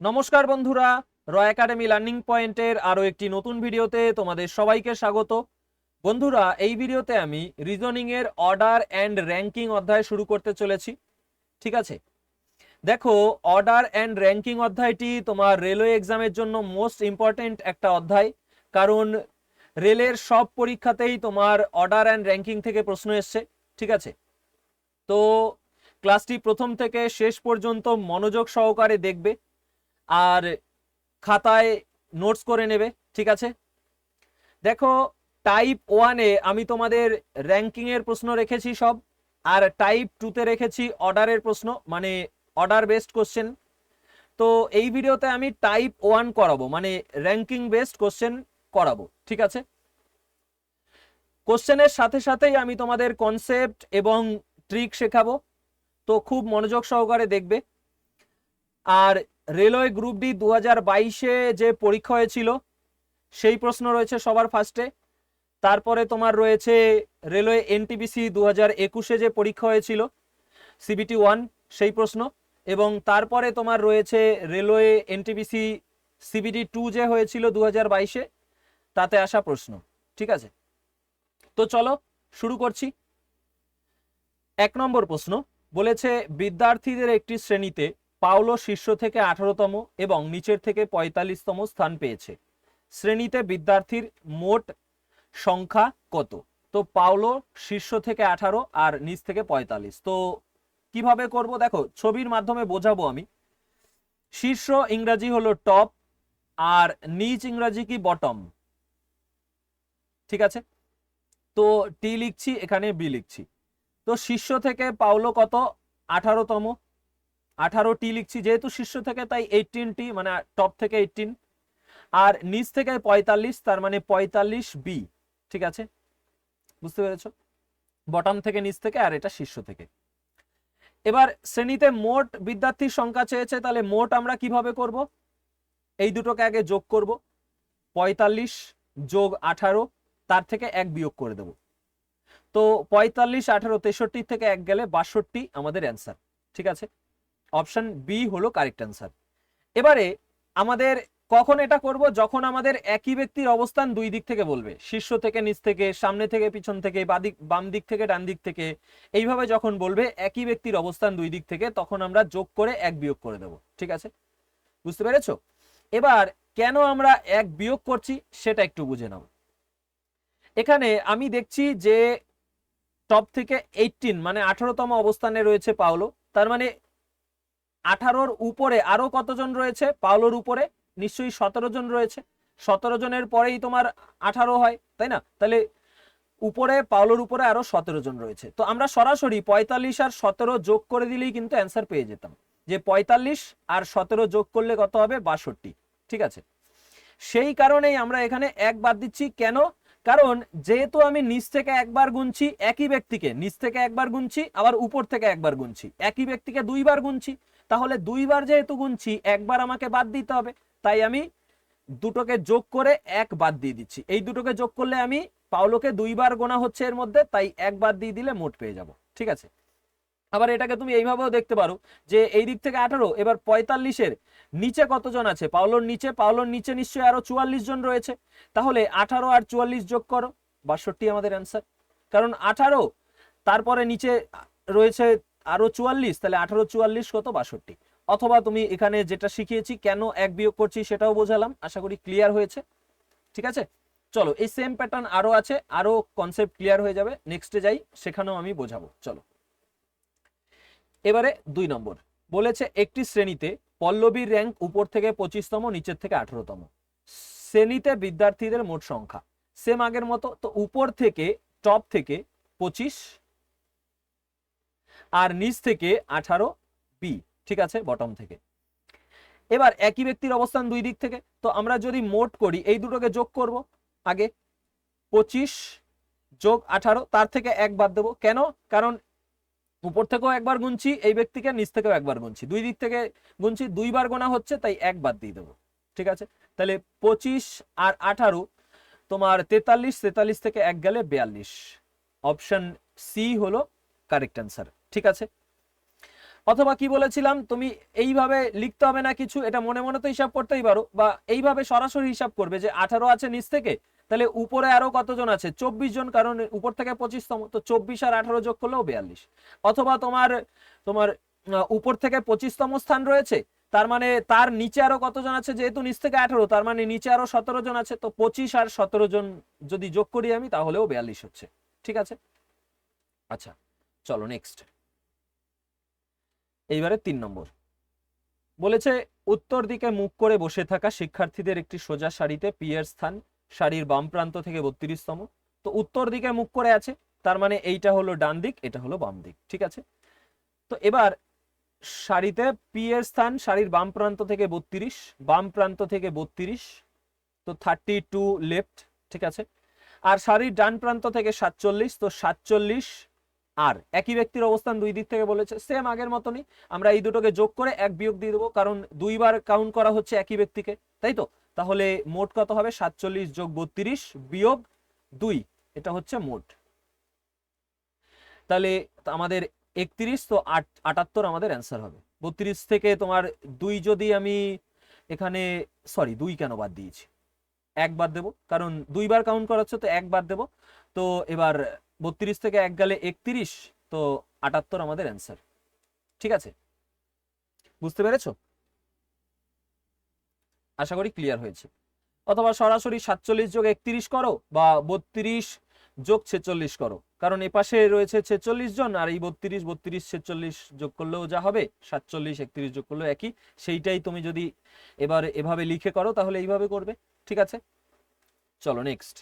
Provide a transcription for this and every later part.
নমস্কার বন্ধুরা, র একাডেমি লার্নিং পয়েন্টের আরো একটি নতুন ভিডিওতে তোমাদের সবাইকে স্বাগত। বন্ধুরা, এই ভিডিওতে আমি রিজনিং এর অর্ডার অ্যান্ড র্যাঙ্কিং অধ্যায় শুরু করতে চলেছি। ঠিক আছে, দেখো, অর্ডার অ্যান্ড র্যাঙ্কিং অধ্যায়টি তোমার রেলওয়ে এক্সামের জন্য মোস্ট ইম্পর্টেন্ট একটা অধ্যায়, কারণ রেলের সব পরীক্ষাতেই তোমার অর্ডার অ্যান্ড র্যাঙ্কিং থেকে প্রশ্ন এসছে। ঠিক আছে, তো ক্লাসটি প্রথম থেকে শেষ পর্যন্ত মনোযোগ সহকারে দেখবে আর খাতায় নোটস করে নেবে। ঠিক আছে, দেখো, টাইপ 1-এ আমি তোমাদের র্যাঙ্কিং এর প্রশ্ন রেখেছি সব, আর টাইপ 2-তে রেখেছি অর্ডারের প্রশ্ন, মানে অর্ডার বেসড কোশ্চেন। তো এই ভিডিওতে আমি টাইপ 1 করাবো, মানে র্যাঙ্কিং বেসড কোশ্চেন করাবো। ঠিক আছে, কোশ্চেনের সাথে সাথেই আমি তোমাদের কনসেপ্ট এবং ট্রিক শেখাবো, তো খুব মনোযোগ সহকারে দেখবে। আর রেলওয়ে গ্রুপ ডি 2022-এ যে পরীক্ষা হয়েছিল সেই প্রশ্ন রয়েছে সবার ফার্স্টে। তারপরে তোমার রয়েছে রেলওয়ে এনটিপিসি 2021-এ যে পরীক্ষা হয়েছিল সিবিটি 1 সেই প্রশ্ন, এবং তারপরে তোমার রয়েছে রেলওয়ে এনটিপিসি সিবিটি 2 যে হয়েছিল 2022-এ তাতে আসা প্রশ্ন। ঠিক আছে, তো চলো শুরু করছি। 1 নম্বর প্রশ্ন বলেছে, বিদ্যার্থীদের একটি শ্রেণীতে পাওলো শীর্ষ থেকে 18তম এবং নিচের থেকে 45তম স্থান পেয়েছে। শ্রেণীতে বিদ্যার্থীর মোট সংখ্যা কত? তো পাওলো শীর্ষ থেকে 18 আর নিচ থেকে 45। তো কিভাবে করব, দেখো ছবির মাধ্যমে বোঝাবো আমি। শীর্ষ ইংরাজি হলো টপ, আর নিচ ইংরাজি কি বটম। ঠিক আছে, তো টি লিখছি, এখানে বি লিখছি। তো শীর্ষ থেকে পাওলো কত? 18তম, 18 টি লিখছি, যেহেতু শীর্ষ থেকে তাই 18টি, মানে টপ থেকে 18। আর নিচ থেকে 45, তার মানে 45 বি। ঠিক আছে, বুঝতে পেরেছো? বটম থেকে নিচ থেকে, আর এটা শীর্ষ থেকে। এবার শ্রেণীতে মোট বিদ্যার্থীর সংখ্যা চেয়েছে, তাহলে মোট আমরা কিভাবে করব? এই দুটোকে আগে যোগ করব, 45 যোগ 18, তার থেকে 1 বিয়োগ করে দেব। তো 45, 18, 63 থেকে 1 গেলে 62 আমাদের অ্যান্সার। ঠিক আছে, অপশন বি হলো কারেক্ট অ্যান্সার। এবারে আমাদের কখন এটা করব? যখন আমাদের একই ব্যক্তির অবস্থান দুই দিক থেকে বলবে, শীর্ষ থেকে নিচ থেকে, সামনে থেকে পিছন থেকে, বাম দিক থেকে ডান দিক থেকে, এইভাবে যখন বলবে একই ব্যক্তির অবস্থান দুই দিক থেকে, তখন আমরা যোগ করে 1 বিয়োগ করে দেব। ঠিক আছে, বুঝতে পেরেছো? এবার কেন আমরা 1 বিয়োগ করছি সেটা একটু বুঝে নাও। এখানে আমি দেখছি যে টপ থেকে 18, মানে 18তম অবস্থানে রয়েছে পাওলো, তার মানে 18-র উপরে আরো কতজন রয়েছে? পাওলোর উপরে নিশ্চয়ই 17 জন রয়েছে। 17 জনের পরেই তোমার 18 হয়, তাই না? তাহলে উপরে পাওলোর উপরে আরো 17 জন রয়েছে। তো আমরা সরাসরি 45 আর 17 যোগ করে দিলেই কিন্তু অ্যান্সার পেয়ে যেতাম, যে 45 আর 17 যোগ করলে কত হবে? 62। ঠিক আছে, সেই কারণেই আমরা এখানে 1 বাদ দিচ্ছি। কেন? কারণ যেহেতু আমি নিচ থেকে একবার গুনছি, একই ব্যক্তিকে নিচ থেকে একবার গুনছি, আবার উপর থেকে একবার গুনছি, একই ব্যক্তিকে দুইবার গুনছি, তাহলে দুইবার যেহেতু গুনছি, একবার আমাকে বাদ দিতে হবে। তাই আমি দুটোকে যোগ করে 1 বাদ দিয়ে দিচ্ছি। এই দুটোকে যোগ করলে আমি পাওলোকে দুইবার গোনা হচ্ছে এর মধ্যে, তাই 1 বাদ দিয়ে দিলে মোট পেয়ে যাব। ঠিক আছে, আবার এটাকে তুমি এইভাবেও দেখতে পারো যে এই দিক থেকে 18, এবার 45-এর নিচে কতজন আছে? পাওলোর নিচে নিশ্চয়ই আরো 44 জন রয়েছে, তাহলে 18 আর 44 যোগ করো, 62 আমাদের অ্যান্সার। কারণ 18, তারপরে নিচে রয়েছে আরো 44, তাহলে 18 44 কত? 62। অথবা তুমি এখানে যেটা শিখিয়েছি কেন 1 বিয়োগ করছি সেটাও বোঝালাম, আশা করি ক্লিয়ার হয়েছে। ঠিক আছে, চলো এই সেম প্যাটার্ন আরো আছে, আরো কনসেপ্ট ক্লিয়ার হয়ে যাবে, নেক্সটে যাই, সেখানেও আমি বোঝাবো। চলো এবারে 2 নম্বর বলেছে, একটি শ্রেণীতে পল্লবীর র্যাঙ্ক উপর থেকে 25তম, নিচের থেকে 18তম। শ্রেণীতে বিদ্যার্থীদের মোট সংখ্যা সেম আগের মতো, তো উপর থেকে টপ থেকে 25 আর নিচ থেকে 18 বি। ঠিক আছে, বটম থেকে। এবার একই ব্যক্তির অবস্থান দুই দিক থেকে, তো আমরা যদি মোট করি এই দুটোকে যোগ করব। আগে 25 যোগ 18, তার থেকে 1 বাদ দেবো। কেন? কারণ উপর থেকেও একবার গুনছি এই ব্যক্তিকে, নিচ থেকেও একবার গুনছি, দুই দিক থেকে গুনছি, দুইবার গোনা হচ্ছে, তাই 1 বাদ দিয়ে দেবো। ঠিক আছে, তাহলে 25 আর 18 তোমার 43, 43 থেকে 1 গেলে 42। অপশন সি হলো কারেক্ট অ্যান্সার। ঠিক আছে, অথবা কি বলেছিলাম, তুমি এইভাবে লিখতে হবে না কিছু, এটা মনে মনে তো হিসাব করতেই পারো, বা এইভাবে সরাসরি হিসাব করবে যে 18 আছে নিচ থেকে, তাহলে উপরে আরো কতজন আছে, 24 জন, কারণ উপর থেকে 25তম, তো 24 আর 18 যোগ করলেও 42। অথবা তোমার তোমার উপর থেকে 25তম স্থান রয়েছে, তার মানে তার নিচে আরো কতজন আছে, যেহেতু নিচ থেকে 18, তার মানে নিচে আরো 17 জন আছে, তো 25 আর 17 জন যদি যোগ করি আমি, তাহলেও 42 হচ্ছে। ঠিক আছে, আচ্ছা চলো নেক্সট। এইবারে 3 নম্বর বলেছে, উত্তর দিকে মুখ করে বসে থাকা শিক্ষার্থীদের একটি সোজা সারিতে পি এর স্থান সারির বাম প্রান্ত থেকে 32তম। তো উত্তর দিকে মুখ করে আছে, তার মানে এইটা হলো ডান দিক, এটা হলো বাম দিক। ঠিক আছে, তো এবার সারিতে পি এর স্থান সারির বাম প্রান্ত থেকে 32, বাম প্রান্ত থেকে 32, তো 32 লেফট। ঠিক আছে, আর সারির ডান প্রান্ত থেকে 47, তো 47, আর একই ব্যক্তির অবস্থান দুই দিক থেকে বলেছে, সেম আগের মতনই আমরা এই দুটোকে যোগ করে এক বিয়োগ দিয়ে দেবো, কারণ দুইবার কাউন্ট করা হচ্ছে একই ব্যক্তিকে, তাই তো। তাহলে মোট কত হবে, 47 যোগ 32 বিয়োগ 2, এটা হচ্ছে মোট। তাহলে আমাদের 31, তো 78 আমাদের অ্যান্সার হবে। 32 থেকে তোমার 2 যদি আমি এখানে, সরি 2 কেন বাদ দিয়েছি, এক বাদ দেবো, কারণ দুইবার কাউন্ট করা হচ্ছে, তো এক বাদ দেবো। তো এবার 32 থেকে এক গেলে 31, তো 78 আমাদের অ্যান্সার। ঠিক আছে, বুঝতে পেরেছো? আশা করি ক্লিয়ার হয়েছে। অথবা সরাসরি 47 যোগ 31 করো, বা 32 যোগ 46 করো, কারণ এপাশে রয়েছে 46 জন, আর এই 32 32 46 যোগ করলেও যা হবে, 47 31 যোগ করলেও একই, সেইটাই তুমি যদি এবার এভাবে লিখে করো, তাহলে এইভাবে করবে। ঠিক আছে, চলো নেক্সট।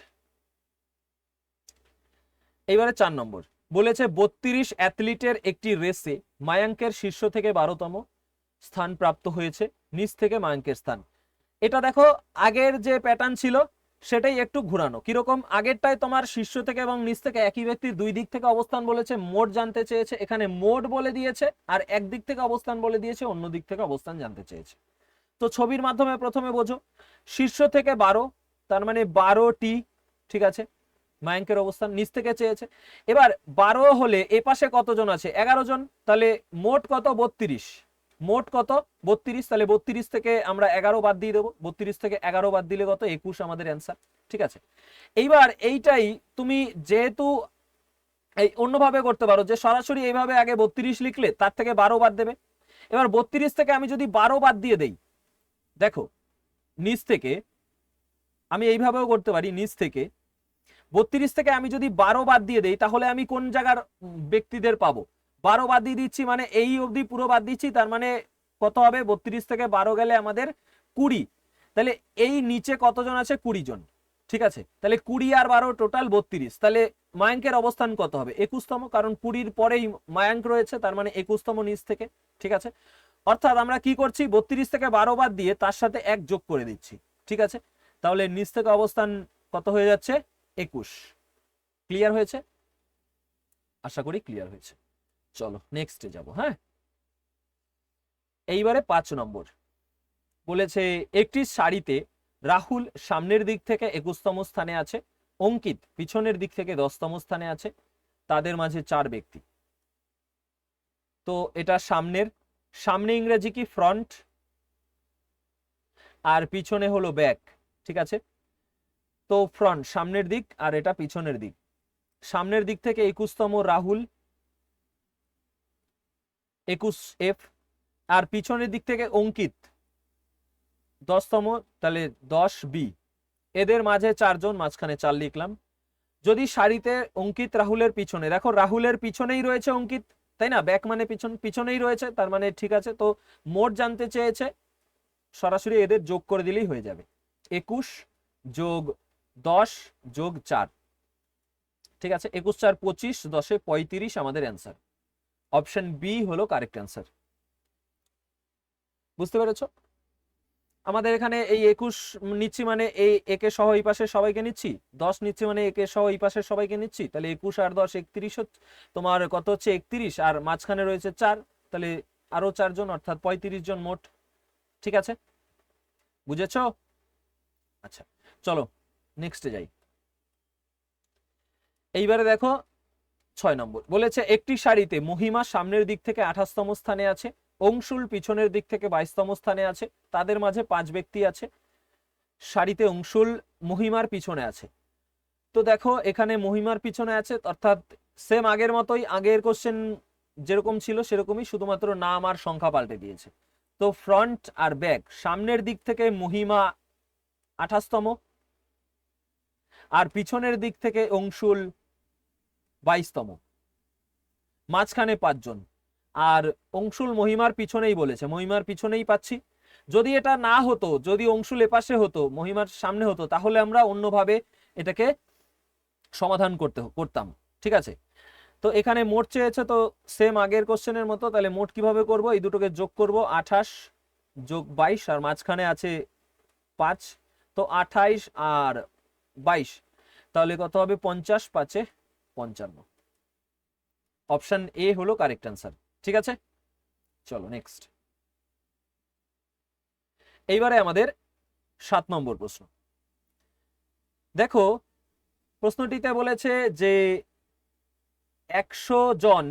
এইবারে 4 নম্বর বলেছে, 32 অ্যাথলিটের একটি রেসে মায়াঙ্কের শীর্ষ থেকে 12তম স্থান প্রাপ্ত হয়েছে, নিচ থেকে মায়াঙ্কের স্থান। এটা দেখো, আগের যে প্যাটার্ন ছিল সেটাই একটু ঘুরানো। কিরকম, আগেরটাই তোমার শীর্ষ থেকে এবং নিচ থেকে একই ব্যক্তির দুই দিক থেকে অবস্থান বলেছে, মোট জানতে চেয়েছে, এখানে মোট বলে দিয়েছে, আর এক দিক থেকে অবস্থান বলে দিয়েছে, অন্য দিক থেকে অবস্থান জানতে চেয়েছে। তো ছবির মাধ্যমে প্রথমে বোঝো, শীর্ষ থেকে 12, তার মানে 12টি। ঠিক আছে, মায়াঙ্কের অবস্থান নিচ থেকে চেয়েছে। এবার 12 হলে এ পাশে কতজন আছে, 11 জন, তাহলে মোট কত, 32, মোট কত 32, তাহলে 32 থেকে আমরা 11 বাদ দিয়ে দেবো, 32 থেকে 11 বাদ দিলে কত, 21 আমাদের অ্যান্সার। ঠিক আছে, এইবার এইটাই তুমি যেহেতু এই অন্যভাবে করতে পারো, যে সরাসরি এইভাবে আগে 32 লিখলে তার থেকে 12 বাদ দেবে। এবার 32 থেকে আমি যদি 12 বাদ দিয়ে দেই, দেখো নিচ থেকে আমি এইভাবেও করতে পারি, নিচ থেকে 32 থেকে আমি যদি 12 বাদ দিয়ে দেই, তাহলে আমি কোন জায়গার ব্যক্তিদের পাবো, 12 বাদ দিয়ে দিচ্ছি মানে এই অবধি পুরো বাদ দিচ্ছি, তার মানে কত হবে, 32 থেকে 12 গেলে আমাদের 20, তাহলে এই নিচে কতজন আছে, 20 জন। ঠিক আছে, তাহলে 20 আর 12 টোটাল 32, তাহলে মায়াঙ্কের অবস্থান কত হবে, 21তম, কারণ 20-র পরেই মায়াঙ্ক রয়েছে, তার মানে 21তম নিচ থেকে। ঠিক আছে, অর্থাৎ আমরা কি করছি, 32 থেকে 12 বাদ দিয়ে তার সাথে 1 যোগ করে দিচ্ছি। ঠিক আছে, তাহলে নিচ থেকে অবস্থান কত হয়ে যাচ্ছে, 21। ক্লিয়ার হয়েছে? আশা করি ক্লিয়ার হয়েছে। চলো নেক্সটে যাব। হ্যাঁ, এইবারে 5 নম্বর বলেছে, একটি সারিতে রাহুল সামনের দিক থেকে 21তম স্থানে আছে, অঙ্কিত পিছনের দিক থেকে 10তম স্থানে আছে, তাদের মাঝে 4 ব্যক্তি। তো এটা সামনের, সামনে ইংরেজি কি, ফ্রন্ট, আর পিছনে হলো ব্যাক। ঠিক আছে, তো ফ্রন্ট সামনের দিক, আর এটা পিছনের দিক। সামনের দিক থেকে 21তম রাহুল, 21F, আর পিছনের দিক থেকে অঙ্কিত 10তম, তাহলে 10B। এদের মাঝে 4 জন, মাঝখানে 4 লিখলাম। যদি সারিতে অঙ্কিত রাহুলের পিছনে, দেখো রাহুলের পিছনেই রয়েছে অঙ্কিত, তাই না, ব্যাক মানে পিছন, পিছনেই রয়েছে, তার মানে ঠিক আছে। তো মোট জানতে চেয়েছে, সরাসরি এদের যোগ করে দিলেই হয়ে যাবে, 21 যোগ 10 যোগ 4। ঠিক আছে, 21 4 25, 10 35 আমাদের অ্যান্সার। অপশন বি হলো কারেক্ট অ্যান্সার। বুঝতে পেরেছো? আমাদের এখানে এই 21 নিচ্ছি মানে এই একে সহ এই পাশে সবাইকে নিচ্ছি, 10 নিচ্ছি মানে একে সহ এই পাশে সবাইকে নিচ্ছি, তাহলে 21 আর 10 31 হচ্ছে তোমার, কত হচ্ছে 31, আর মাঝখানে রয়েছে 4, তাহলে আরো 4 জন, অর্থাৎ 35 জন মোট। ঠিক আছে, বুঝেছো? আচ্ছা চলো নেক্সটে যাই। এইবারে দেখো 6 নম্বর বলেছে একটি সারিতে মহিমা সামনের দিক থেকে 28তম স্থানে আছে, অংশুল পিছনের দিক থেকে 22তম স্থানে আছে, তাদের মাঝে 5 ব্যক্তি আছে। সারিতে অংশুল মহিমার পিছনে আছে। তো দেখো এখানে মহিমার পিছনে আছে, অর্থাৎ সেম আগের মতোই, আগের কোশ্চেন যেরকম ছিল সেরকমই, শুধুমাত্র নাম আর সংখ্যা পাল্টে দিয়েছে। তো ফ্রন্ট আর ব্যাক, সামনের দিক থেকে মহিমা 28তম, আর পিছনের দিক থেকে অংশুল 22তম, মাঝখানে 5 জন। আর অংশুল মহিমার পিছনেই বলেছে, মহিমার পিছনেই পাচ্ছি। যদি এটা না হতো, যদি অংশুল এপাশে হতো মহিমার সামনে হতো, তাহলে আমরা অন্যভাবে এটাকে সমাধান করতাম। ঠিক আছে, তো এখানে মোট চেয়েছে, তো সেম আগের কোশ্চেনের মতো, তাহলে মোট কিভাবে করব, এই দুটোকে যোগ করব, 28 যোগ 22, আর মাঝখানে আছে 5, তো 28 আর 22, তাহলে কত হবে, 50, 5 এ 55। অপশন এ হলো কারেক্ট অ্যান্সার। ঠিক আছে, চলো নেক্সট। এইবারে আমাদের 7 নম্বর প্রশ্ন। দেখো প্রশ্নটিতে বলেছে যে 100 জন,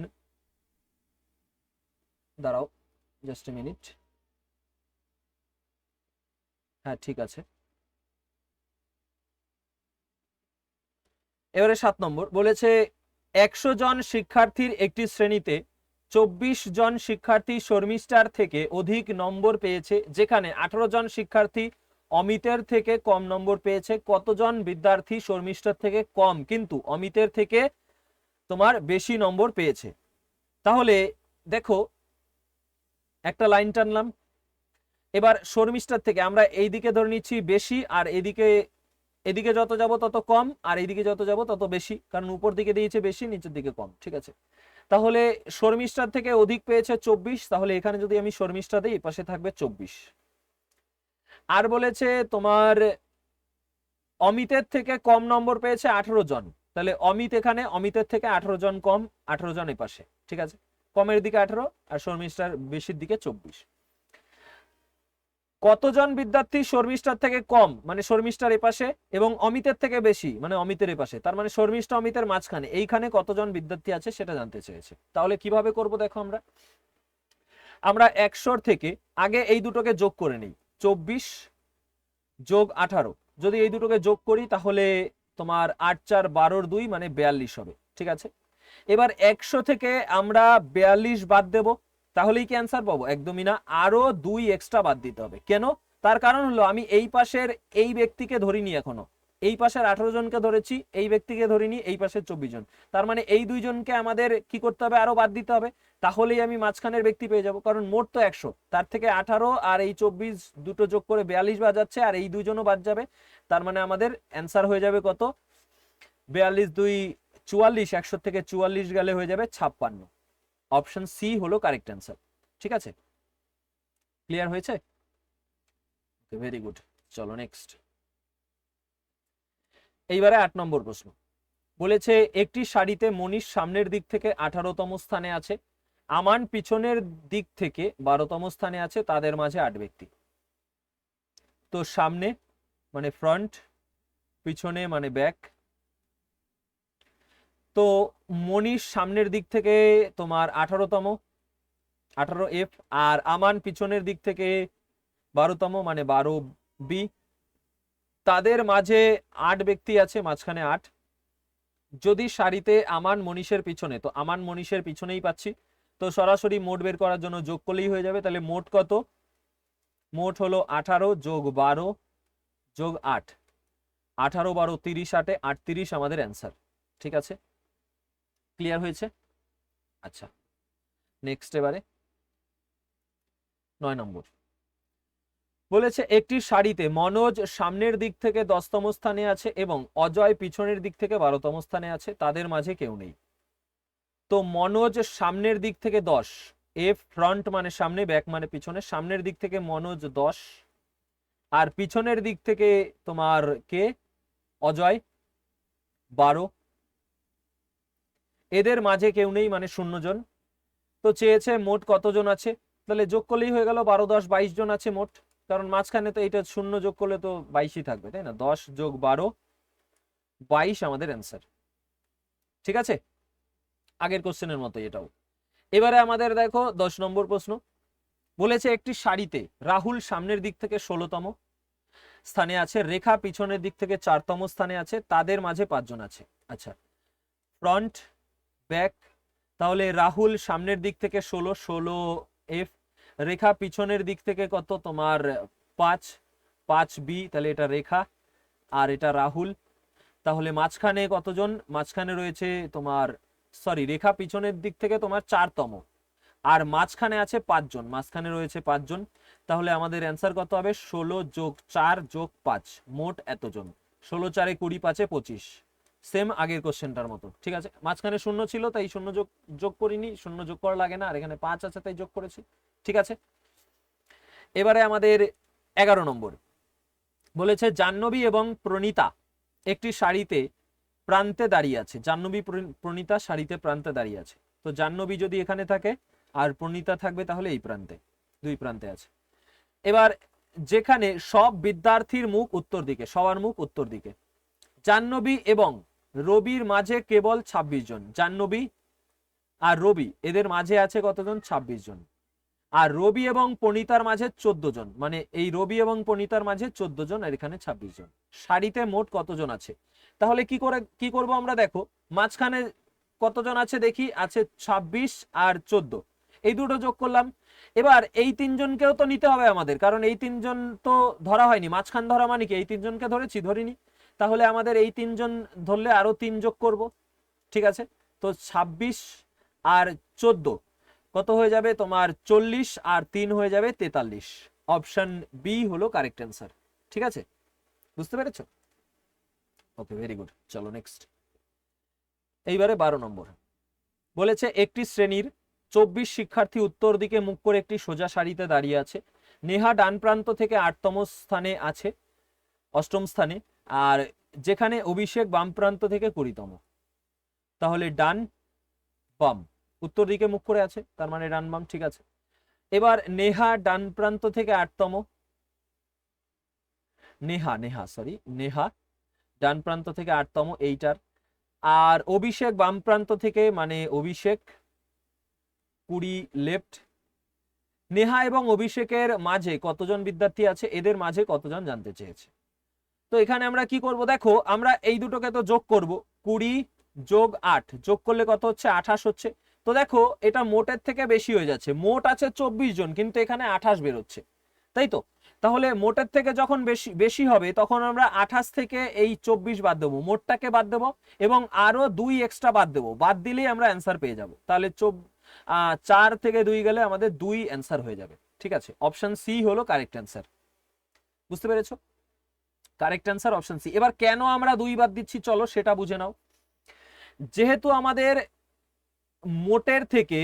দাঁড়াও জাস্ট এ মিনিট, হ্যাঁ ঠিক আছে। এবারে 7 নম্বর বলেছে 100 জন শিক্ষার্থীর একটি শ্রেণীতে 24 জন শিক্ষার্থী শর্মিষ্ঠার থেকে অধিক নম্বর পেয়েছে, যেখানে 18 জন শিক্ষার্থী অমিতের থেকে কম নম্বর পেয়েছে। কতজন বিদ্যার্থী শর্মিষ্ঠার থেকে কম কিন্তু অমিতের থেকে তোমার বেশি নম্বর পেয়েছে? তাহলে দেখো একটা লাইন টানলাম, এবার শর্মিষ্ঠার থেকে আমরা এই দিকে ধরে নিচ্ছি বেশি, আর এদিকে যত যাব তত কম, আর এইদিকে যত যাব তত বেশি, কারণ উপর দিকে দিয়েছে বেশি, নিচের দিকে কম। ঠিক আছে, তাহলে শর্মিষ্ঠার থেকে অধিক পেয়েছে 24, তাহলে এখানে যদি আমি শর্মিষ্ঠা দিই পাশে থাকবে 24। আর বলেছে তোমার অমিতের থেকে কম নম্বর পেয়েছে 18 জন, তাহলে অমিত এখানে, অমিতের থেকে 18 জন কম, 18 জন এই পাশে। ঠিক আছে, কমের দিকে 18 আর শর্মিষ্ঠার বেশির দিকে 24। কতজন বিদ্যার্থী শর্মিষ্ঠার থেকে কম মানে শর্মিষ্ঠার এপাশে, এবং অমিতের থেকে বেশি মানে অমিতের এপাশে, তার মানে শর্মিষ্ঠা অমিতের মাঝখানে, এইখানে কতজন বিদ্যার্থী আছে সেটা জানতে চেয়েছে। তাহলে কিভাবে করব দেখো, আমরা 100 থেকে আগে এই দুটোকে যোগ করে নিই, 24 যোগ 18, যদি এই দুটোকে যোগ করি তাহলে তোমার 8 4 12 2 মানে 42 হবে। ঠিক আছে, এবার 100 থেকে আমরা 42 বাদ দেব, তাহলেই কি অ্যান্সার পাবো? একদমই না, আরো 2 এক্সট্রা বাদ দিতে হবে। কেন? তার কারণ হলো আমি এই পাশের এই ব্যক্তিকে ধরিনি, এখনো এই পাশের 18 জনকে ধরেছি, এই ব্যক্তিকে ধরিনি, এই পাশের 24 জন, তার মানে এই দুইজনকে আমাদের কি করতে হবে, আরো বাদ দিতে হবে, তাহলেই আমি মাঝখানের ব্যক্তি পেয়ে যাব। কারণ মোট তো 100, তার থেকে 18 আর এই 24 দুটো যোগ করে 42 বাদ যাচ্ছে, আর এই দুইজনও বাদ যাবে, তার মানে আমাদের অ্যান্সার হয়ে যাবে কত, 42 2 44, 100 থেকে 44 গেলে হয়ে যাবে 56। অপশন সি হলো কারেক্ট অ্যান্সার। ঠিক আছে, ক্লিয়ার হয়েছে? ভেরি গুড, চলো নেক্সট। এইবারে 8 নম্বর প্রশ্ন বলেছে একটি সারিতে মনীষ সামনের দিক থেকে 18তম স্থানে আছে, আমান পিছনের দিক থেকে 12তম স্থানে আছে, তাদের মাঝে 8 ব্যক্তি। তো সামনে মানে ফ্রন্ট, পিছনে মানে ব্যাক। তো মনীষ সামনের দিক থেকে তোমার 18তম, 18F, আর আমান পিছনের দিক থেকে 12তম মানে 12B। তাদের মাঝে 8 ব্যক্তি আছে, মাঝখানে 8। যদি সারিতে আমান মনীষের পিছনে, তো আমান মনীষের পিছনেই পাচ্ছি, তো সরাসরি মোট বের করার জন্য যোগ করলেই হয়ে যাবে। তাহলে মোট কত? মোট হলো 18 যোগ 12 যোগ 8, 18 12 30, 8 38 আমাদের অ্যান্সার। ঠিক আছে, ক্লিয়ার হয়েছে? আচ্ছা নেক্সট, এবারে 9 নম্বর বলেছে একটি সারিতে মনোজ সামনের দিক থেকে 10তম স্থানে আছে এবং অজয় পিছনের দিক থেকে 12তম স্থানে আছে, তাদের মাঝে কেউ নেই। তো মনোজ সামনের দিক থেকে 10, এফ ফ্রন্ট মানে সামনে, ব্যাক মানে পিছনে, সামনের দিক থেকে মনোজ 10, আর পিছনের দিক থেকে তোমার কে, অজয় 12, এদের মাঝে কেউ নেই মানে 0 জন। তো চেয়েছে মোট কতজন আছে, তাহলে যোগ করলেই হয়ে গেল, 12 10 22 জন আছে মোট, কারণ মাঝখানে তো এটা 0 যোগ করলে তো 22ই থাকবে, তাই না? 10 যোগ 12 22 আমাদের অ্যান্সার। ঠিক আছে, আগের কোশ্চেনের মতো এটাও। এবারে আমাদের দেখো 10 নম্বর প্রশ্ন বলেছে একটি সারিতে রাহুল সামনের দিক থেকে 16তম স্থানে আছে, রেখা পিছনের দিক থেকে 4তম স্থানে আছে, তাদের মাঝে 5 জন আছে। আচ্ছা, ফ্রন্ট ব্যাক, তাহলে রাহুল সামনের দিক থেকে 16 এফ, রেখা পিছনের দিক থেকে কত তোমার 5 বি, তাহলে এটা রেখা আর এটা রাহুল। তাহলে মাঝখানে কতজন, মাঝখানে রয়েছে তোমার রেখা পিছনের দিক থেকে তোমার 4তম আর মাঝখানে আছে 5 জন, মাঝখানে রয়েছে 5 জন। তাহলে আমাদের অ্যান্সার কত হবে 16 যোগ 4 যোগ 5, মোট এতজন। 16 4 20 5 25, সেম আগের কোশ্চেনটার মতো। ঠিক আছে, মাঝখানে শূন্য ছিল তাই শূন্য যোগ করিনি, শূন্য যোগ করা লাগে না, আর এখানে 5 আছে তাই যোগ করেছি। ঠিক আছে, এবারে আমাদের 11 নম্বর বলেছে জাহ্নবী এবং প্রণীতা একটি সারিতে প্রান্তে দাঁড়িয়ে আছে। জাহ্নবী প্রণীতা সারিতে প্রান্তে দাঁড়িয়ে আছে। তো জাহ্নবী যদি এখানে থাকে আর প্রণীতা থাকবে তাহলে এই প্রান্তে, দুই প্রান্তে আছে। এবার যেখানে সব বিদ্যার্থীর মুখ উত্তর দিকে, সবার মুখ উত্তর দিকে, জাহ্নবী এবং রবির মাঝে কেবল 26 জন। জাহ্নবী আর রবি এদের মাঝে আছে কতজন, 26 জন। আর রবি এবং পণিতার মাঝে 14 জন, মানে এই রবি এবং পণিতার মাঝে 14 জন আর এখানে 26 জন। সারিতে মোট কতজন আছে? তাহলে কি করব আমরা, দেখো মাঝখানে কতজন আছে দেখি, আছে 26 আর 14, এই দুটো যোগ করলাম। এবার এই 3 জনকেও তো নিতে হবে আমাদের, কারণ এই 3 জন তো ধরা হয়নি, মাঝখান ধরা মানে কি এই 3 জনকে ধরেছি, ধরিনি। তাহলে আমাদের এই 3 জন ধরলে আরো 3 যোগ করব। ঠিক আছে, তো 26 আর 14 কত হয়ে যাবে তোমার 40 আর 3 হয়ে যাবে 43। অপশন বি হলো কারেক্ট অ্যান্সার। ঠিক আছে, বুঝতে পেরেছো? ওকে, ভেরি গুড। চলো নেক্সট। এইবারে 12 নম্বর বলেছে একটি শ্রেণীর 24 শিক্ষার্থী উত্তর দিকে মুখ করে একটি সোজা সারিতে দাঁড়িয়ে আছে। নেহা ডান প্রান্ত থেকে 8তম স্থানে আছে, 8ম স্থানে, আর যেখানে অভিষেক বাম প্রান্ত থেকে 20তম। তাহলে ডান বাম উত্তর দিকে মুখ করে আছে, তার মানে ডান বাম। ঠিক আছে, এবার নেহা ডান প্রান্ত থেকে 8তম, নেহা ডান প্রান্ত থেকে 8তম এইটার, আর অভিষেক বাম প্রান্ত থেকে, মানে অভিষেক 20 লেফট। নেহা এবং অভিষেকের মাঝে কতজন বিদ্যার্থী আছে, এদের মাঝে কতজন জানতে চেয়েছে। তো এখানে আমরা কি করব, দেখো আমরা এই দুটোকে তো যোগ করব, 20 যোগ 8 যোগ করলে কত হচ্ছে, 28 হচ্ছে। তো দেখো এটা মোটের থেকে বেশি হয়ে যাচ্ছে, মোট আছে 24 জন কিন্তু এখানে 28 বেরোচ্ছে, তাই তো? তাহলে মোটের থেকে যখন বেশি বেশি হবে তখন আমরা 28 থেকে এই 24 বাদ দেবো, মোটটাকে বাদ দেবো এবং আরো 2 এক্সট্রা বাদ দেবো, বাদ দিলেই আমরা অ্যান্সার পেয়ে যাব। তাহলে 4 থেকে 2 গেলে আমাদের 2 অ্যান্সার হয়ে যাবে। ঠিক আছে, অপশন সি হলো কারেক্ট অ্যান্সার। বুঝতে পেরেছো? Correct answer option C. এবার কেন আমরা 2 বাদ দিচ্ছি চলো সেটা বুঝে নাও। যেহেতু আমাদের মোটের থেকে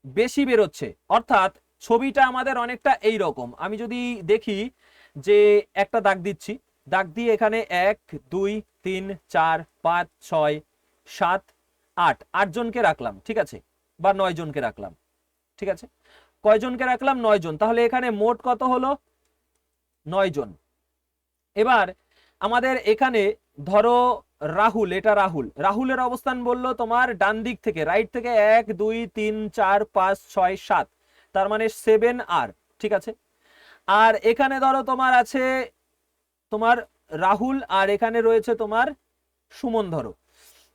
বেশি বেরোচ্ছে, অর্থাৎ ছবিটা আমাদের অনেকটা এই রকম। আমি যদি দেখি যে একটা দাগ দিচ্ছি, দাগ দিয়ে এখানে 1 2 3 4 5 6 7 8 8 জনকে রাখলাম, ঠিক আছে, বা 9 জনকে রাখলাম। ঠিক আছে, কয়জনকে রাখলাম, 9 জন। তাহলে এখানে মোট কত হলো, 9 জন। এবার আমাদের এখানে ধরো রাহুল, এটা রাহুলের অবস্থান বললো তোমার ডান দিক থেকে, রাইট থেকে 1 2 3 4 5 6 7, তার মানে 7 আর। ঠিক আছে, আর এখানে ধরো তোমার আছে তোমার রাহুল আর এখানে রয়েছে তোমার সুমন ধরো।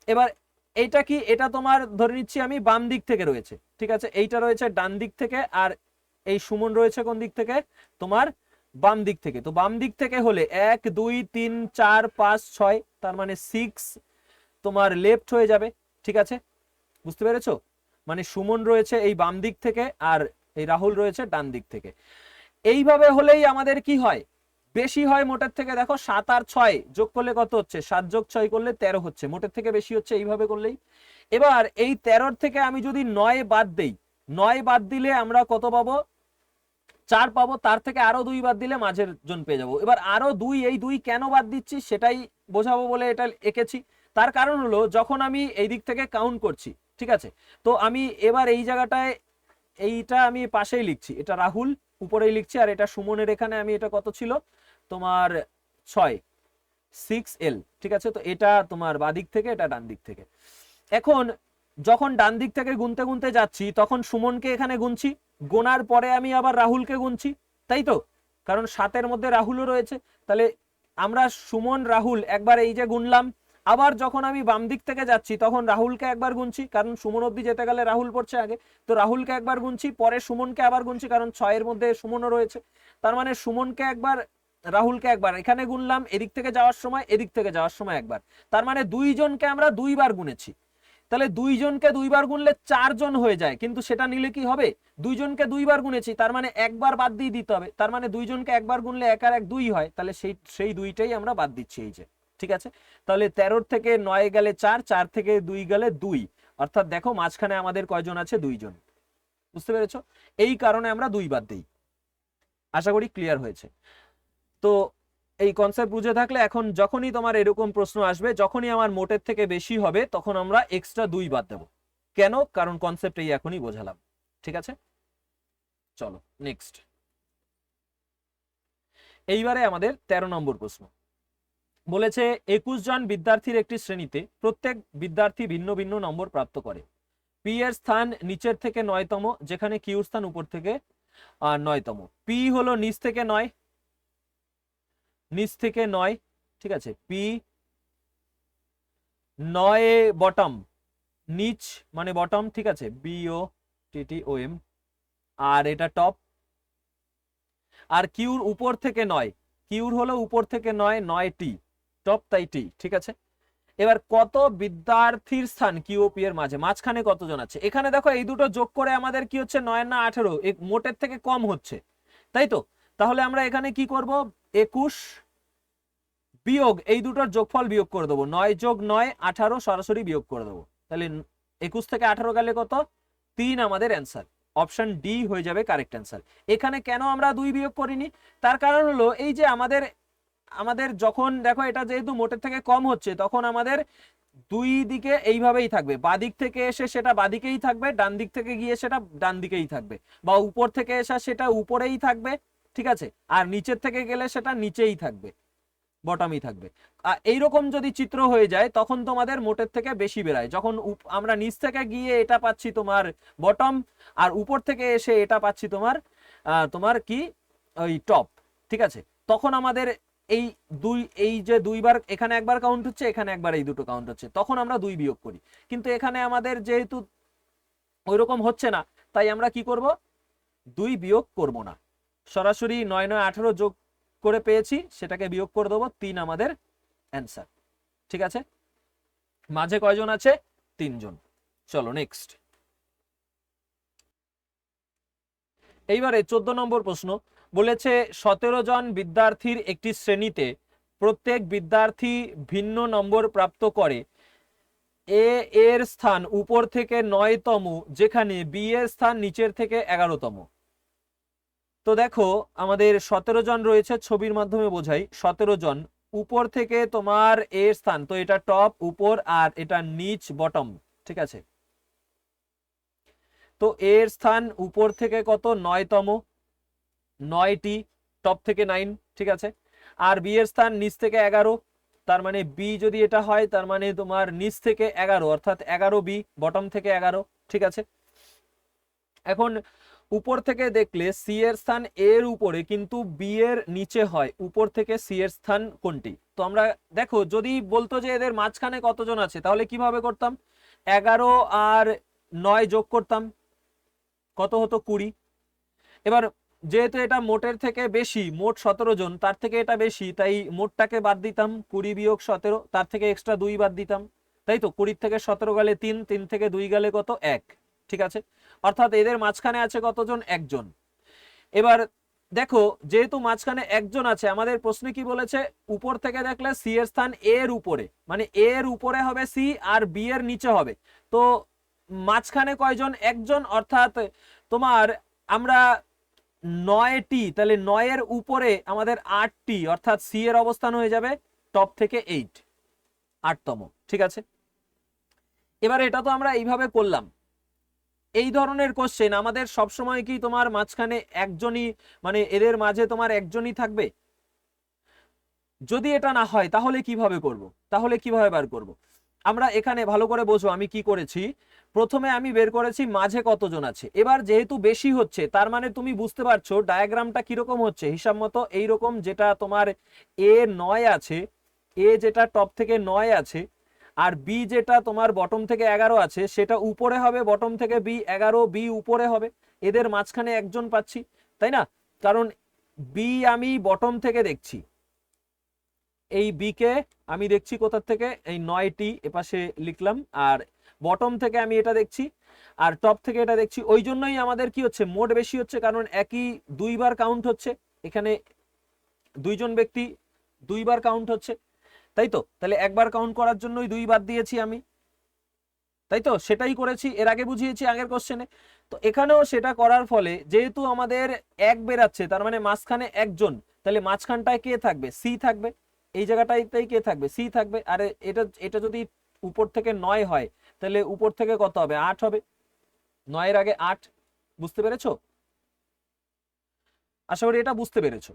এবার এইটা কি, এটা তোমার ধরে নিচ্ছি আমি বাম দিক থেকে রয়েছে। ঠিক আছে, এইটা রয়েছে ডান দিক থেকে আর এই সুমন রয়েছে কোন দিক থেকে, তোমার বাম দিক থেকে। তো বাম দিক থেকে হলে 1 2 3 4 5 6, তার মানে 6 তোমার লেফট হয়ে যাবে। ঠিক আছে, বুঝতে পেরেছো? মানে সুমন রয়েছে এই বাম দিক থেকে আর এই রাহুল রয়েছে ডান দিক থেকে। এইভাবে হলেই আমাদের কি হয়, বেশি হয় মোটের থেকে। দেখো 7 আর 6 যোগ করলে কত হচ্ছে, 7 যোগ 6 করলে 13 হচ্ছে, মোটের থেকে বেশি হচ্ছে এইভাবে করলেই। এবার এই 13 থেকে আমি যদি 9 বাদ দেই, 9 বাদ দিলে আমরা কত পাবো, 4 পাবো, তার থেকে আরো 2 বাদ দিলে মাঝের জন পেয়ে যাবো। এবার আরো 2, এই 2 কেন বাদ দিচ্ছি সেটাই বোঝাবো বলে এটা এঁকেছি। তার কারণ হলো যখন আমি এই দিক থেকে কাউন্ট করছি, ঠিক আছে, তো আমি এবার এই জায়গাটায় এইটা আমি পাশেই লিখছি, এটা রাহুল উপরেই লিখছি, আর এটা সুমনের এখানে আমি এটা কত ছিল তোমার 6 6L। ঠিক আছে, তো এটা তোমার বাদিক থেকে, এটা ডান দিক থেকে। এখন যখন ডান দিক থেকে গুনতে গুনতে যাচ্ছি তখন সুমনকে এখানে গুনছি, গোনার পরে আমি আবার রাহুলকে গুনছি, তাই তো, কারণ 7-এর মধ্যে রাহুলও রয়েছে। তাহলে আমরা সুমন রাহুল একবার এই যে গুনলাম, আবার যখন আমি বাম দিক থেকে যাচ্ছি তখন রাহুলকে একবার গুনছি, কারণ সুমন অব্দি যেতে গেলে রাহুল পড়ছে আগে, তো রাহুলকে একবার গুনছি, পরে সুমনকে আবার গুনছি কারণ 6-এর মধ্যে সুমনও রয়েছে। তার মানে সুমনকে একবার, রাহুলকে একবার এখানে গুনলাম, এদিক থেকে যাওয়ার সময়, এদিক থেকে যাওয়ার সময় একবার। তার মানে দুইজনকে আমরা দুইবার গুনেছি। তাহলে দুইজনকে দুইবার গুনলে 4 জন হয়ে যায়, কিন্তু সেটা নিলে কি হবে, দুইজনকে দুইবার গুনেছি তার মানে একবার বাদ দিয়ে দিতে হবে, তার মানে দুইজনকে একবার গুনলে 1 আর 1 2 হয়, তাহলে সেই দুইটাই আমরা বাদ দিচ্ছি এই যে। ঠিক আছে, তাহলে 13 থেকে 9 গেলে 4, 4 থেকে 2 গেলে 2, অর্থাৎ দেখো মাঝখানে আমাদের কয়জন আছে, 2 জন। বুঝতে পেরেছো? এই কারণে আমরা 2 বাদ দিই। আশা করি ক্লিয়ার হয়েছে। তো এই কনসেপ্ট বুঝে থাকলে এখন যখনই তোমার এরকম প্রশ্ন আসবে, যখনই আমার মোটের থেকে বেশি হবে তখন আমরা এক্সট্রা 2 বাদ দেব। কেন? কারণ কনসেপ্ট এই এখনই বোঝালাম। ঠিক আছে, চলো নেক্সট। এইবারে আমাদের 13 নম্বর প্রশ্ন বলেছে 21 জন বিদ্যার্থীর একটি শ্রেণীতে প্রত্যেক বিদ্যার্থী ভিন্ন ভিন্ন নম্বর প্রাপ্ত করে। পি এর স্থান নিচের থেকে 9তম, যেখানে কিউর স্থান উপর থেকে 9তম। পি হলো নিচ থেকে 9, নিচ থেকে 9, ঠিক আছে, পি 9 বটম, নিচ মানে বটম, ঠিক আছে, BOTTOM, আর এটা টপ। আর কিউর উপর থেকে 9, কিউর হলো উপর থেকে 9, 9টি টপ, তাই টি, ঠিক আছে। এবার কত বিদ্যার্থীর স্থান কিউপি এর মাঝে, মাঝখানে কতজন আছে? এখানে দেখো এই দুটো যোগ করে আমাদের কি হচ্ছে, 9 না 18, মোটের থেকে কম হচ্ছে, তাই তো। তাহলে আমরা এখানে কি করব, 21 বিয়োগ এই দুটোর যোগফল বিয়োগ করে দেবো, 9 যোগ 9 18, সরাসরি বিয়োগ করে দেবো। তাহলে 21 থেকে 18 গেলে কত, 3 আমাদের অ্যান্সার। অপশন ডি হয়ে যাবে কারেক্ট অ্যান্সার। এখানে কেন আমরা 2 বিয়োগ করিনি, তার কারণ হলো এই যে আমাদের আমাদের যখন দেখো এটা যেহেতু মোটের থেকে কম হচ্ছে, তখন আমাদের দুই দিকে এইভাবেই থাকবে, বাদিক থেকে এসে সেটা বাদিকেই থাকবে, ডান দিক থেকে গিয়ে সেটা ডান দিকেই থাকবে, বা উপর থেকে এসে সেটা উপরেই থাকবে, ঠিক আছে, আর নিচের থেকে গেলে সেটা নিচেই থাকবে, বটমই থাকবে। এইরকম যদি চিত্র হয়ে যায় তখন তোমাদের মোটের থেকে বেশি বেরায়। যখন আমরা নিচ থেকে গিয়ে এটা পাচ্ছি তোমার বটম, আর উপর থেকে এসে এটা পাচ্ছি তোমার তোমার কি ওই টপ, ঠিক আছে, তখন আমাদের এই যে 2 বার এখানে একবার কাউন্ট হচ্ছে, এখানে একবার এই দুটো কাউন্ট হচ্ছে, তখন আমরা 2 বিয়োগ করি। কিন্তু এখানে আমাদের যেহেতু ওইরকম হচ্ছে না, তাই আমরা কি করব, 2 বিয়োগ করব না, সরাসরি 9 9 18 যোগ করে পেয়েছি, সেটাকে বিয়োগ করে দেবো, 3 আমাদের অ্যান্সার। ঠিক আছে, মাঝে কয়জন আছে, 3 জন। চলো নেক্সট। এইবারে 14 নম্বর প্রশ্ন বলেছে 17 জন বিদ্যার্থীর একটি শ্রেণীতে প্রত্যেক বিদ্যার্থী ভিন্ন নম্বর প্রাপ্ত করে। এ এর স্থান উপর থেকে 9তম, যেখানে বি এর স্থান নিচের থেকে 11তম। তো দেখো আমাদের 17 জন রয়েছে, ছবির মাধ্যমে বোঝাই, 17 জন, উপর থেকে তোমার এর স্থান, তো এটা টপ উপর আর এটা নিচ বটম, ঠিক আছে। তো এর স্থান উপর থেকে কত, 9তম, 9টি, টপ থেকে 9, ঠিক আছে। আর বি এর স্থান নিচ থেকে 11, তার মানে বি যদি এটা হয় তার মানে তোমার নিচ থেকে 11, অর্থাৎ 11 বি, বটম থেকে 11, ঠিক আছে। এখন উপর থেকে দেখলে সি এর স্থান এর উপরে কিন্তু বি এর নিচে হয়, উপর থেকে সি এর স্থান কোনটি? তো আমরা দেখো যদি বলতো যে এদের মাঝখানে কতজন আছে, তাহলে কিভাবে করতাম, 11 আর 9 যোগ করতাম, কত হতো, 20। এবার যেহেতু এটা মোটের থেকে বেশি, মোট 17 জন, তার থেকে এটা বেশি, তাই মোটটাকে বাদ দিতাম, 20 বিয়োগ 17, তার থেকে এক্সট্রা 2 বাদ দিতাম, তাই তো। 20 থেকে 17 গেলে 3, 3 থেকে 2 গেলে কত, 1, ঠিক আছে। অর্থাৎ এদের মাঝখানে আছে কতজন, একজন। এবার দেখো যেহেতু মাঝখানে একজন আছে, আমাদের প্রশ্নে কি বলেছে, উপর থেকে দেখলে সি এর স্থান এর উপরে, মানে এর উপরে হবে সি আর বি এর নিচে হবে, তো মাঝখানে কয়জন, একজন, অর্থাৎ তোমার আমরা 9টি, তাহলে 9 এর উপরে আমাদের 8টি, অর্থাৎ সি এর অবস্থান হয়ে যাবে টপ থেকে 8তম, ঠিক আছে। এবার এটা তো আমরা এইভাবে করলাম। এই ধরনের কোশ্চেন আমাদের সবসময় কি তোমার মাঝখানে একজনই, মানে এদের মাঝে তোমার একজনই থাকবে? যদি এটা না হয় তাহলে কিভাবে করব, তাহলে কিভাবে বার করব? আমরা এখানে ভালো করে বোঝো আমি কি করেছি। প্রথমে আমি বের করেছি মাঝে কতজন আছে। এবার যেহেতু বেশি হচ্ছে তার মানে তুমি বুঝতে পারছো ডায়াগ্রামটা কিরকম হচ্ছে, হিসাব মতো এইরকম, যেটা তোমার এ 9 আছে, এ যেটা টপ থেকে 9 আছে, আর বি যেটা তোমার বটম থেকে 11 আছে, সেটা উপরে হবে, বটম থেকে বি 11, বি উপরে হবে, এদের মাঝখানে একজন পাচ্ছি, তাই না? কারণ বি আমি বটম থেকে দেখছি, এই বি কে আমি দেখছি কোথা থেকে, এই 9টি এপাশে লিখলাম, আর বটম থেকে আমি এটা দেখছি, আর টপ থেকে এটা দেখছি। ওই জন্যই আমাদের কি হচ্ছে, মোট বেশি হচ্ছে, কারণ একই দুইবার কাউন্ট হচ্ছে, এখানে দুইজন ব্যক্তি দুইবার কাউন্ট হচ্ছে, তাই তো? তাহলে একবার কাউন্ট করার জন্যই 2 বাদ দিয়েছি আমি, তাই তো? সেটাই করেছি, এর আগে বুঝিয়েছি আগের কোশ্চেনে। তো এখানেও সেটা করার ফলে যেহেতু আমাদের এক বেরাচ্ছে, তার মানে মাঝখানে একজন, তাহলে মাঝখানটায় কে থাকবে? সি থাকবে, এই জায়গাটাইতেই কে থাকবে? সি থাকবে। আর এটা এটা যদি উপর থেকে 9 হয়, তাহলে উপর থেকে কত হবে? 8 হবে, 9 এর আগে 8। বুঝতে পেরেছো? আশা করি এটা বুঝতে পেরেছো।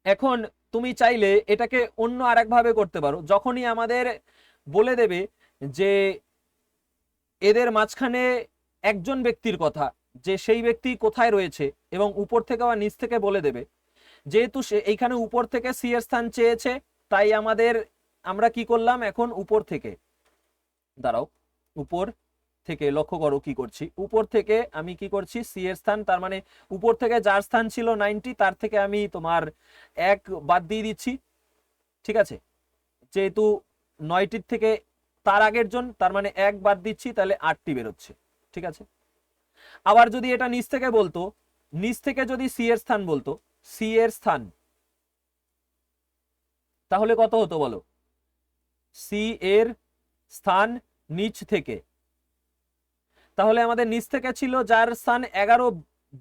এখন তুমি চাইলে এটাকে অন্য আরেক ভাবে করতে পারো। যখনই আমাদের বলে দেবে যে এদের মাঝখানে একজন ব্যক্তির কথা, যে সেই ব্যক্তি কোথায় রয়েছে, এবং উপর থেকে বা নিচ থেকে বলে দেবে, যেহেতু এইখানে উপর থেকে সি এর স্থান চেয়েছে, তাই আমরা কি করলাম, এখন উপর থেকে, দাঁড়াও, উপর থেকে লক্ষ্য করো কি করছি, উপর থেকে আমি কি করছি, সি এর স্থান, তার মানে উপর থেকে যার স্থান ছিল 90, তার থেকে আমি তোমার 1 বাদ দিয়ে দিচ্ছি, ঠিক আছে? যেহেতু 9টির থেকে তার আগের জন, তার মানে 1 বাদ দিচ্ছি, তাহলে 8টি বেরোচ্ছে, ঠিক আছে? আবার যদি এটা নিচ থেকে বলতো, নিচ থেকে যদি সি এর স্থান বলতো, সি এর স্থান, তাহলে কত হতো বলো? সি এর স্থান নিচ থেকে, তাহলে আমাদের নিচ থেকে ছিল যার স্থান 11,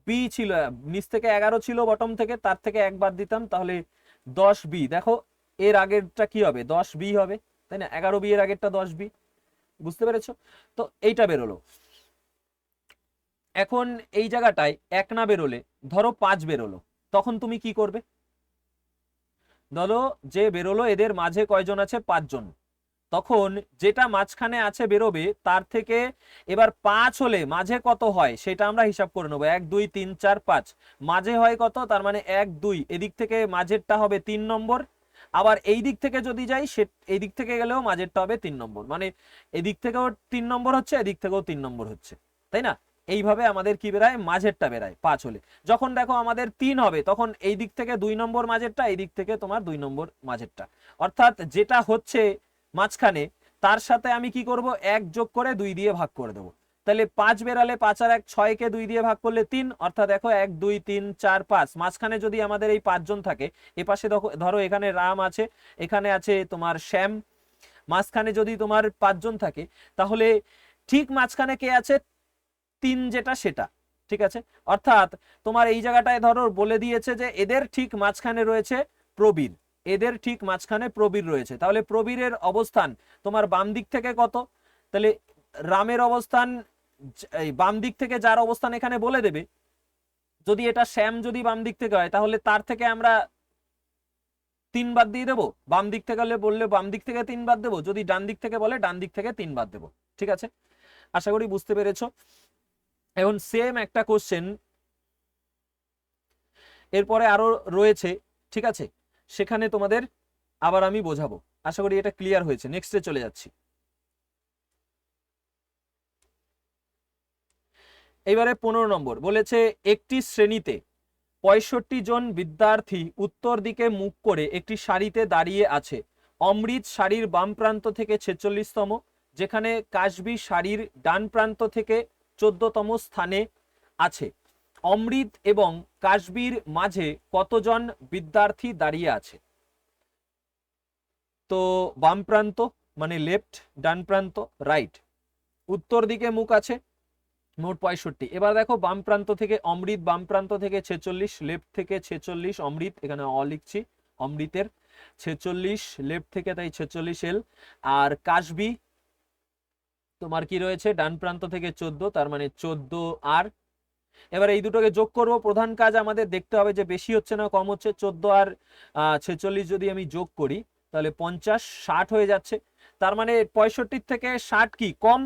বি ছিল, নিচ থেকে 11 ছিল বটম থেকে, তার থেকে 1 বাদ দিতাম, তাহলে 10 বি। দেখো এর আগেরটা কি হবে? 10 বি হবে, তাই না? 11 বি এর আগেরটা 10 বি। বুঝতে পেরেছো? তো এইটা বেরোলো। এখন এই জায়গাটায় 1 না বেরোলে, ধরো 5 বেরোলো, তখন তুমি কি করবে? ধরো যে বেরোলো এদের মাঝে কয়জন আছে? 5 জন। তখন যেটা মাঝখানে আছে বেরোবে, তার থেকে এবার 5 হলে মাঝে কত হয় সেটা আমরা হিসাব করে নেবো। 1 2 3 4 5, মাঝে হয় কত? তার মানে 1 2, এদিক থেকে মাঝেরটা হবে 3 নম্বর, আবার এই দিক থেকে যদি যাই, সে এই দিক থেকে গেলেও মাঝেরটা হবে 3 নম্বর, মানে এদিক থেকেও 3 নম্বর হচ্ছে, এদিক থেকেও 3 নম্বর হচ্ছে, তাই না? এইভাবে আমাদের কি বেরায়? মাঝেরটা বেরায় 5 হলে। যখন দেখো আমাদের 3 হবে, তখন এই দিক থেকে 2 নম্বর মাঝেরটা, এই দিক থেকে তোমার 2 নম্বর মাঝেরটা, অর্থাৎ যেটা হচ্ছে মাঝখানে, তার সাথে আমি কি করব? 1 যোগ করে 2 দিয়ে ভাগ করে দেবো। তাহলে 5 বেরালে 5 আর 1 6 কে 2 দিয়ে ভাগ করলে 3, অর্থাৎ দেখো 1 2 3 4 5, মাঝখানে যদি আমাদের এই 5 জন থাকে, এপাশে ধরো এখানে রাম আছে, এখানে আছে তোমার শ্যাম, মাঝখানে যদি তোমার 5 জন থাকে, তাহলে ঠিক মাঝখানে কে আছে? 3 যেটা, সেটা, ঠিক আছে? অর্থাৎ তোমার এই জায়গাটায় ধরো বলে দিয়েছে যে এদের ঠিক মাঝখানে রয়েছে প্রবীর, এদের ঠিক মাঝখানে প্রবীর রয়েছে, তাহলে প্রবীরের অবস্থান তোমার বাম দিক থেকে কত? তাহলে রামের অবস্থান, এই বাম দিক থেকে যার অবস্থান এখানে বলে দেবে, যদি এটা শ্যাম যদি বাম দিক থেকে হয়, তাহলে তার থেকে আমরা 3 বাদ দিয়ে দেবো। বাম দিক থেকে বললে বাম দিক থেকে 3 বাদ দেবো, যদি ডান দিক থেকে বলে ডান দিক থেকে 3 বাদ দেবো, ঠিক আছে? আশা করি বুঝতে পেরেছো। এখন সেম একটা কোশ্চেন এরপরে আরো রয়েছে, ঠিক আছে? সেখানে তোমাদের আবার আমি বোঝাবো। আশা করি এটা ক্লিয়ার হয়েছে। নেক্সটে চলে যাচ্ছি। এইবারে 15 নম্বর বলেছে, একটি শ্রেণীতে 65 জন বিদ্যার্থী উত্তর দিকে মুখ করে একটি সারিতে দাঁড়িয়ে আছে। অমৃত সারির বাম প্রান্ত থেকে 46তম, যেখানে কাশবি সারির ডান প্রান্ত থেকে 14তম স্থানে আছে। অমৃত এবং কাশবির মাঝে কতজন বিদ্যার্থী দাঁড়িয়ে আছে? তো বাম প্রান্ত মানে লেফট, ডান প্রান্ত রাইট, উত্তর দিকে মুখ আছে, মোট 65। এবার দেখো বাম প্রান্ত থেকে অমৃত, বাম প্রান্ত থেকে 46, লেফট থেকে 46 অমৃত, এখানে অ লিখছি, অমৃতের 46 লেফট থেকে, তাই 46 এল। আর কাশবি তোমার কি রয়েছে? ডান প্রান্ত থেকে 14, তার মানে 14 আর। এবার এই দুটোকে যোগ করব। প্রধান কাজ আমাদের দেখতে হবে যে বেশি হচ্ছে না কম হচ্ছে। 14 আর 46 যদি আমি যোগ করি, তাহলে 50 60 হয়ে যাচ্ছে। তার মানে 65 থেকে 60 কি কম?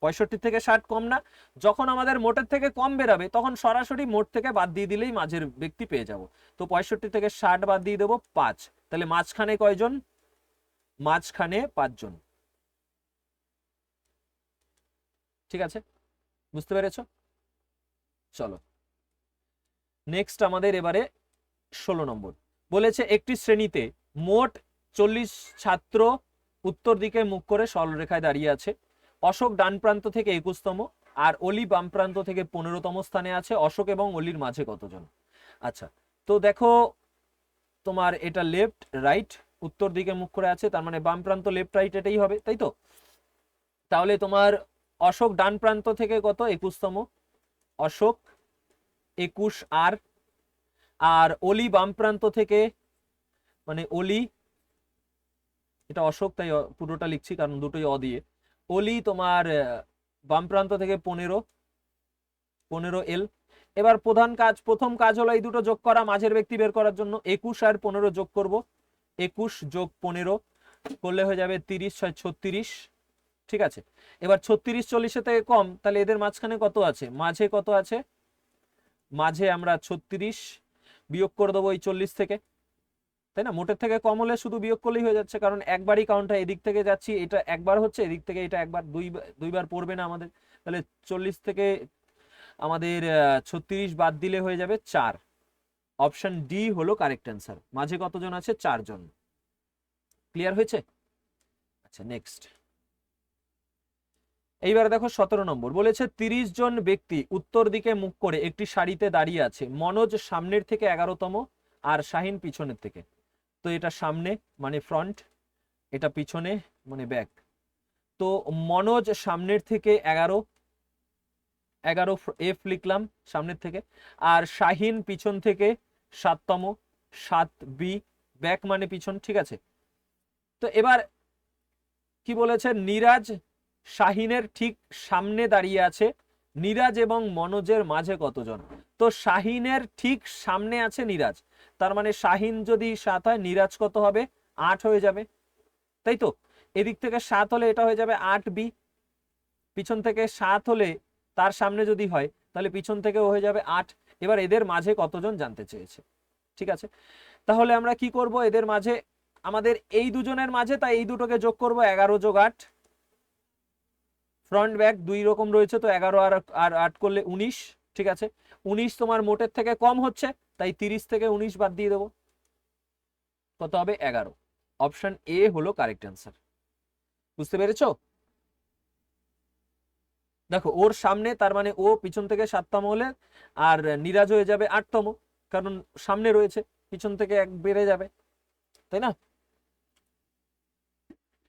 65 থেকে 60 কম না। যখন আমাদের মোটের থেকে কম বেরাবে তখন সরাসরি মোট থেকে বাদ দিয়ে দিলেই মাঝের ব্যক্তি পেয়ে যাব। তো 65 থেকে 60 বাদ দিয়ে দেবো 5, তাহলে মাঝখানে কয়জন? মাঝখানে 5 জন। ঠিক আছে, বুঝতে পেরেছো? চলো নেক্সট আমাদের এবারে 16 নম্বর বলেছে একটি শ্রেণীতে মোট 40 ছাত্র উত্তর দিকে মুখ করে সরলরেখায় দাঁড়িয়ে আছে। অশোক ডান প্রান্ত থেকে 21তম আর অলি বাম প্রান্ত থেকে 15তম স্থানে আছে। অশোক এবং অলির মাঝে কতজন? আচ্ছা, তো দেখো তোমার এটা লেফট রাইট উত্তর দিকে মুখ করে আছে, তার মানে বাম প্রান্ত লেফট রাইট এটাই হবে, তাই তো? তাহলে তোমার অশোক ডান প্রান্ত থেকে কত? 21তম, অশোক 21 আর অলি বাম প্রান্ত থেকে, মানে অলি, এটা অশোক তাই পুরোটা লিখছি কারণ দুটোই অ দিয়ে। অলি তোমার বাম প্রান্ত থেকে 15 এল। এবার প্রথম কাজ হলো এই দুটো যোগ করা, মাঝের ব্যক্তি বের করার জন্য 21 আর 15 যোগ করব। 21 যোগ 15 করলে হয়ে যাবে 30, 6 36। ঠিক আছে, এবার 36 40 থেকে কম, তাহলে এদের মাঝখানে কত আছে? মাঝে কত আছে? মাঝে আমরা 36 বিয়োগ করে দেবো এই 40 থেকে, তাই না? মোটের থেকে কম হলে শুধু বিয়োগ করলেই হয়ে যাচ্ছে, কারণ একবারই কাউন্ট হয়। এদিক থেকে যাচ্ছি, এটা একবার হচ্ছে, এদিক থেকে এটা একবার, দুইবার পড়বে না আমাদের। তাহলে 40 থেকে আমাদের 36 বাদ দিলে হয়ে যাবে 4। অপশন ডি হলো কারেক্ট অ্যান্সার। মাঝে কতজন আছে? 4 জন। ক্লিয়ার হয়েছে? আচ্ছা নেক্সট, এইবার দেখো 17 নম্বর বলেছে 30 জন ব্যক্তি উত্তর দিকে মুখ করে একটি সারিতে দাঁড়িয়ে আছে। মনোজ সামনের থেকে 11তম আর শাহিন পিছনের থেকে। তো এটা সামনে মানে ফ্রন্ট, এটা পিছনে মানে ব্যাক। তো মনোজ সামনের থেকে 11 এফ লিখলাম সামনের থেকে, আর শাহিন পিছন থেকে 7তম 7 বি, ব্যাক মানে পিছন। ঠিক আছে, তো এবার কি বলেছে? নিরাজ শাহিনের ঠিক সামনে দাঁড়িয়ে আছে। নিরাজ এবং মনোজের মাঝে কতজন? তো শাহিনের ঠিক সামনে আছে নিরাজ, তার মানে শাহিন যদি 7 হয় নিরাজ কত হবে? 8 হয়ে যাবে, তাই তো? এদিক থেকে 7 হলে এটা হয়ে যাবে 8 বি, পিছন থেকে 7 হলে তার সামনে যদি হয় তাহলে পিছন থেকে হয়ে যাবে 8। এবার এদের মাঝে কতজন জানতে চেয়েছে। ঠিক আছে, তাহলে আমরা কি করব? এদের মাঝে আমাদের এই দুজনের মাঝে, তাই এই দুটোকে যোগ করব। 11 যোগ 8, ফ্রন্ট ব্যাক দুই রকম রয়েছে, তো 11 আর 8 করলে 19। ঠিক আছে, 19 তোমার মোটের থেকে কম হচ্ছে, তাই 30 থেকে 19 বাদ দিয়ে দেবো, কত হবে? 11। অপশন এ হলো কারেক্ট অ্যান্সার। বুঝতে পেরেছো? দেখো ওর সামনে, তার মানে ও পিছন থেকে 7তম হলে, আর নিরাজ হয়ে যাবে 8তম, কারণ সামনে রয়েছে, পিছন থেকে 1 বেড়ে যাবে, তাই না?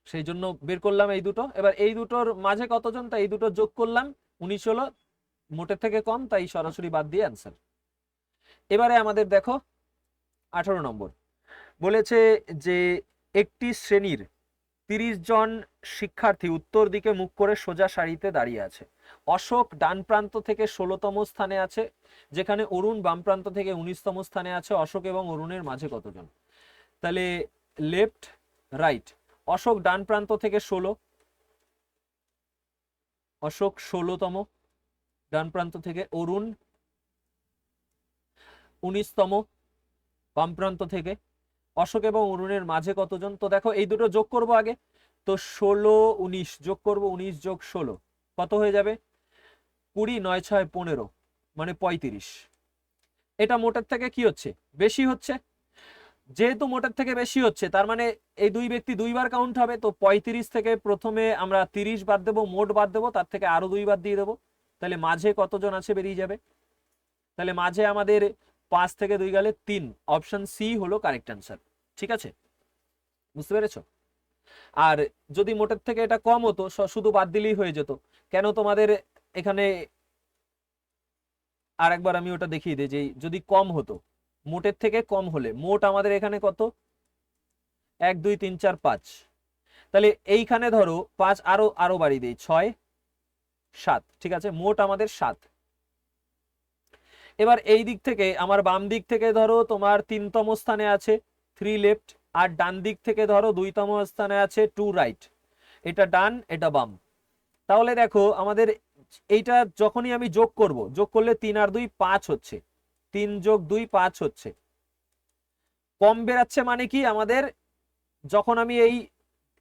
সেই জন্য বের করলাম এই দুটো। এবার এই দুটোর মাঝে কতজন, তাই এই দুটো যোগ করলাম। 19 হলো, মোটের থেকে কম, তাই সরাসরি বাদ দিয়ে অ্যান্সার। এবারে আমাদের দেখো 18 নম্বর বলেছে যে একটি শ্রেণীর 30 জন শিক্ষার্থী উত্তর দিকে মুখ করে সোজা সারিতে দাঁড়িয়ে আছে। অশোক ডান প্রান্ত থেকে 16তম স্থানে আছে, যেখানে অরুণ বাম প্রান্ত থেকে 19তম স্থানে আছে। অশোক এবং অরুণের মাঝে কতজন? তাহলে লেফট রাইট, অশোক ডান প্রান্ত থেকে 16, অশোক 16তম ডান প্রান্ত থেকে, অরুণ 19তম বাম প্রান্ত থেকে। অশোক এবং অরুণের মাঝে কতজন? তো দেখো এই দুটো যোগ করব আগে, তো 16 19 যোগ করব, 19 যোগ 16 কত হয়ে যাবে? 20, 9 6 15 মানে 35। এটা মোটের থেকে কি হচ্ছে? বেশি হচ্ছে। যেহেতু মোটের থেকে বেশি হচ্ছে, তার মানে এই দুই ব্যক্তি দুইবার কাউন্ট হবে। তো 35 থেকে প্রথমে আমরা 30 বাদ দেবো, মোট বাদ দেবো, তার থেকে আরো 2 বাদ দিয়ে দেবো, তাহলে মাঝে কতজন আছে বেরিয়ে যাবে। তাহলে মাঝে আমাদের 5 থেকে 2 গেলে 3। অপশন সি হলো কারেক্ট অ্যান্সার। ঠিক আছে, বুঝতে পেরেছো? আর যদি মোটের থেকে এটা কম হতো শুধু বাদ দিলেই হয়ে যেত। কেন তোমাদের এখানে আর একবার আমি ওটা দেখিয়ে দিই, যে যদি কম হতো, মোটের থেকে কম হলে, মোট আমাদের এখানে কত? 1 2 3 4 5, তাহলে এইখানে ধরো 5 আরো বাড়িয়ে দিই, 6 7। ঠিক আছে, মোট আমাদের 7। এবার এই দিক থেকে আমার বাম দিক থেকে ধরো তোমার 3তম স্থানে আছে 3 লেফট, আর ডান দিক থেকে ধরো 2তম স্থানে আছে 2 রাইট। এটা ডান, এটা বাম। তাহলে দেখো আমাদের এইটা যখনই আমি যোগ করব, যোগ করলে 3 আর 2 5 হচ্ছে, 3 যোগ 2 5 হচ্ছে। কম বেরাচ্ছে মানে কি আমাদের, যখন আমি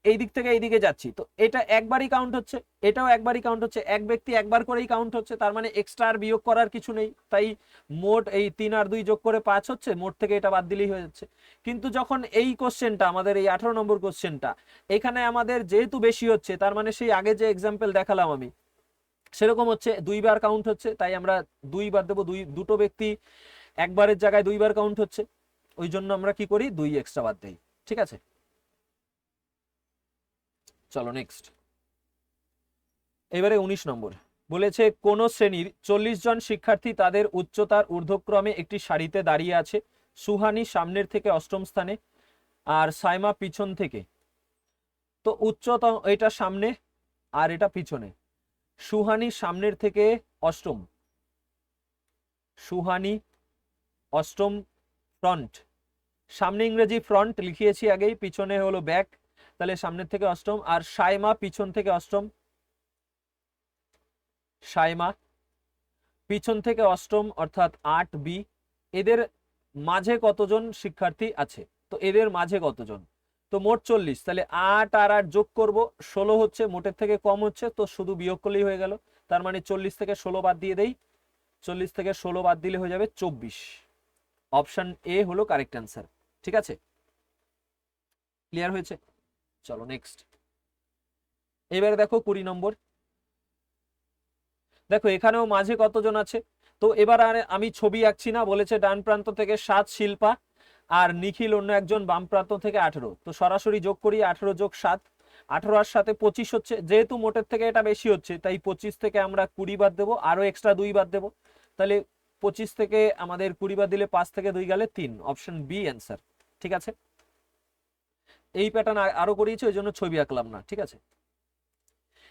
এই দিক থেকে এই দিকে যাচ্ছি তো এটা একবারই কাউন্ট হচ্ছে, এটাও একবারই কাউন্ট হচ্ছে, এক ব্যক্তি একবার করেই কাউন্ট হচ্ছে, তার মানে এক্সট্রা আর বিয়োগ করার কিছু নেই। তাই মোট এই 3 আর 2 যোগ করে 5 হচ্ছে, মোট থেকে এটা বাদ দিলেই হয়ে যাচ্ছে। কিন্তু যখন এই কোশ্চেনটা আমাদের এই 18 নম্বর কোশ্চেনটা, এখানে আমাদের যেহেতু বেশি হচ্ছে, তার মানে সেই আগে যে এক্সাম্পল দেখালাম আমি সেরকম হচ্ছে, দুইবার কাউন্ট হচ্ছে, তাই আমরা 2 বার দেবো। দুটো ব্যক্তি একবারের জায়গায় 2 বার কাউন্ট হচ্ছে, ওই জন্য আমরা কি করি, 2 এক্সট্রা বাদ দেই। ঠিক আছে, চলো নেক্সট। এবারে 19 নম্বর বলেছে, কোন শ্রেণীর 40 জন শিক্ষার্থী তাদের উচ্চতার ঊর্ধ্বক্রমে একটি সারিতে দাঁড়িয়ে আছে। সুহানি সামনের থেকে অষ্টম স্থানে আর সাইমা পিছন থেকে। তো উচ্চতম এটা সামনে আর এটা পিছনে। সুহানি সামনের থেকে অষ্টম, সুহানি অষ্টম, ফ্রন্ট, সামনে ইংরেজি ফ্রন্ট লিখিয়েছি আগেই, পিছনে হলো ব্যাক, তাহলে সামনের থেকে অষ্টম। আর সাইমা পিছন থেকে অষ্টম, সাইমা পিছন থেকে অষ্টম অর্থাৎ 8B। এদের মাঝে কতজন শিক্ষার্থী আছে, তো এদের মাঝে কতজন, তো মোট 40, তাহলে 8 আর 8 যোগ করব, 16 হচ্ছে, মোটের থেকে কম হচ্ছে, তো শুধু বিয়োগ করলেই হয়ে গেল। তার মানে 40 থেকে 16 বাদ দিয়ে দেই, 40 থেকে 16 বাদ দিলে হয়ে যাবে 24। অপশন এ হলো কারেক্ট অ্যান্সার। ঠিক আছে, ক্লিয়ার হয়েছে? চলো নেক্সট। এবারে দেখো 20 নম্বর। দেখো এখানেও মাঝে কতজন আছে, তো এবার আর আমি ছবি আঁকছি না, বলেছে ডান প্রান্ত থেকে 7 শিল্পা আর নিখিল অন্য একজন বাম প্রান্ত থেকে 18। তো সরাসরি যোগ করি, 18 যোগ 7, 18 আর 7 25 হচ্ছে, যেহেতু মোটের থেকে এটা বেশি হচ্ছে তাই 25 থেকে আমরা 20 বাদ দেবো, আরো এক্সট্রা 2 বাদ দেবো, তাহলে 25 থেকে আমাদের 20 বাদ দিলে 5 থেকে 2 গেলে 3, অপশন বি অ্যান্সার। ঠিক আছে, এই প্যাটার্ন আরো করিয়েছি, ওই জন্য ছবি আঁকলাম না। ঠিক আছে,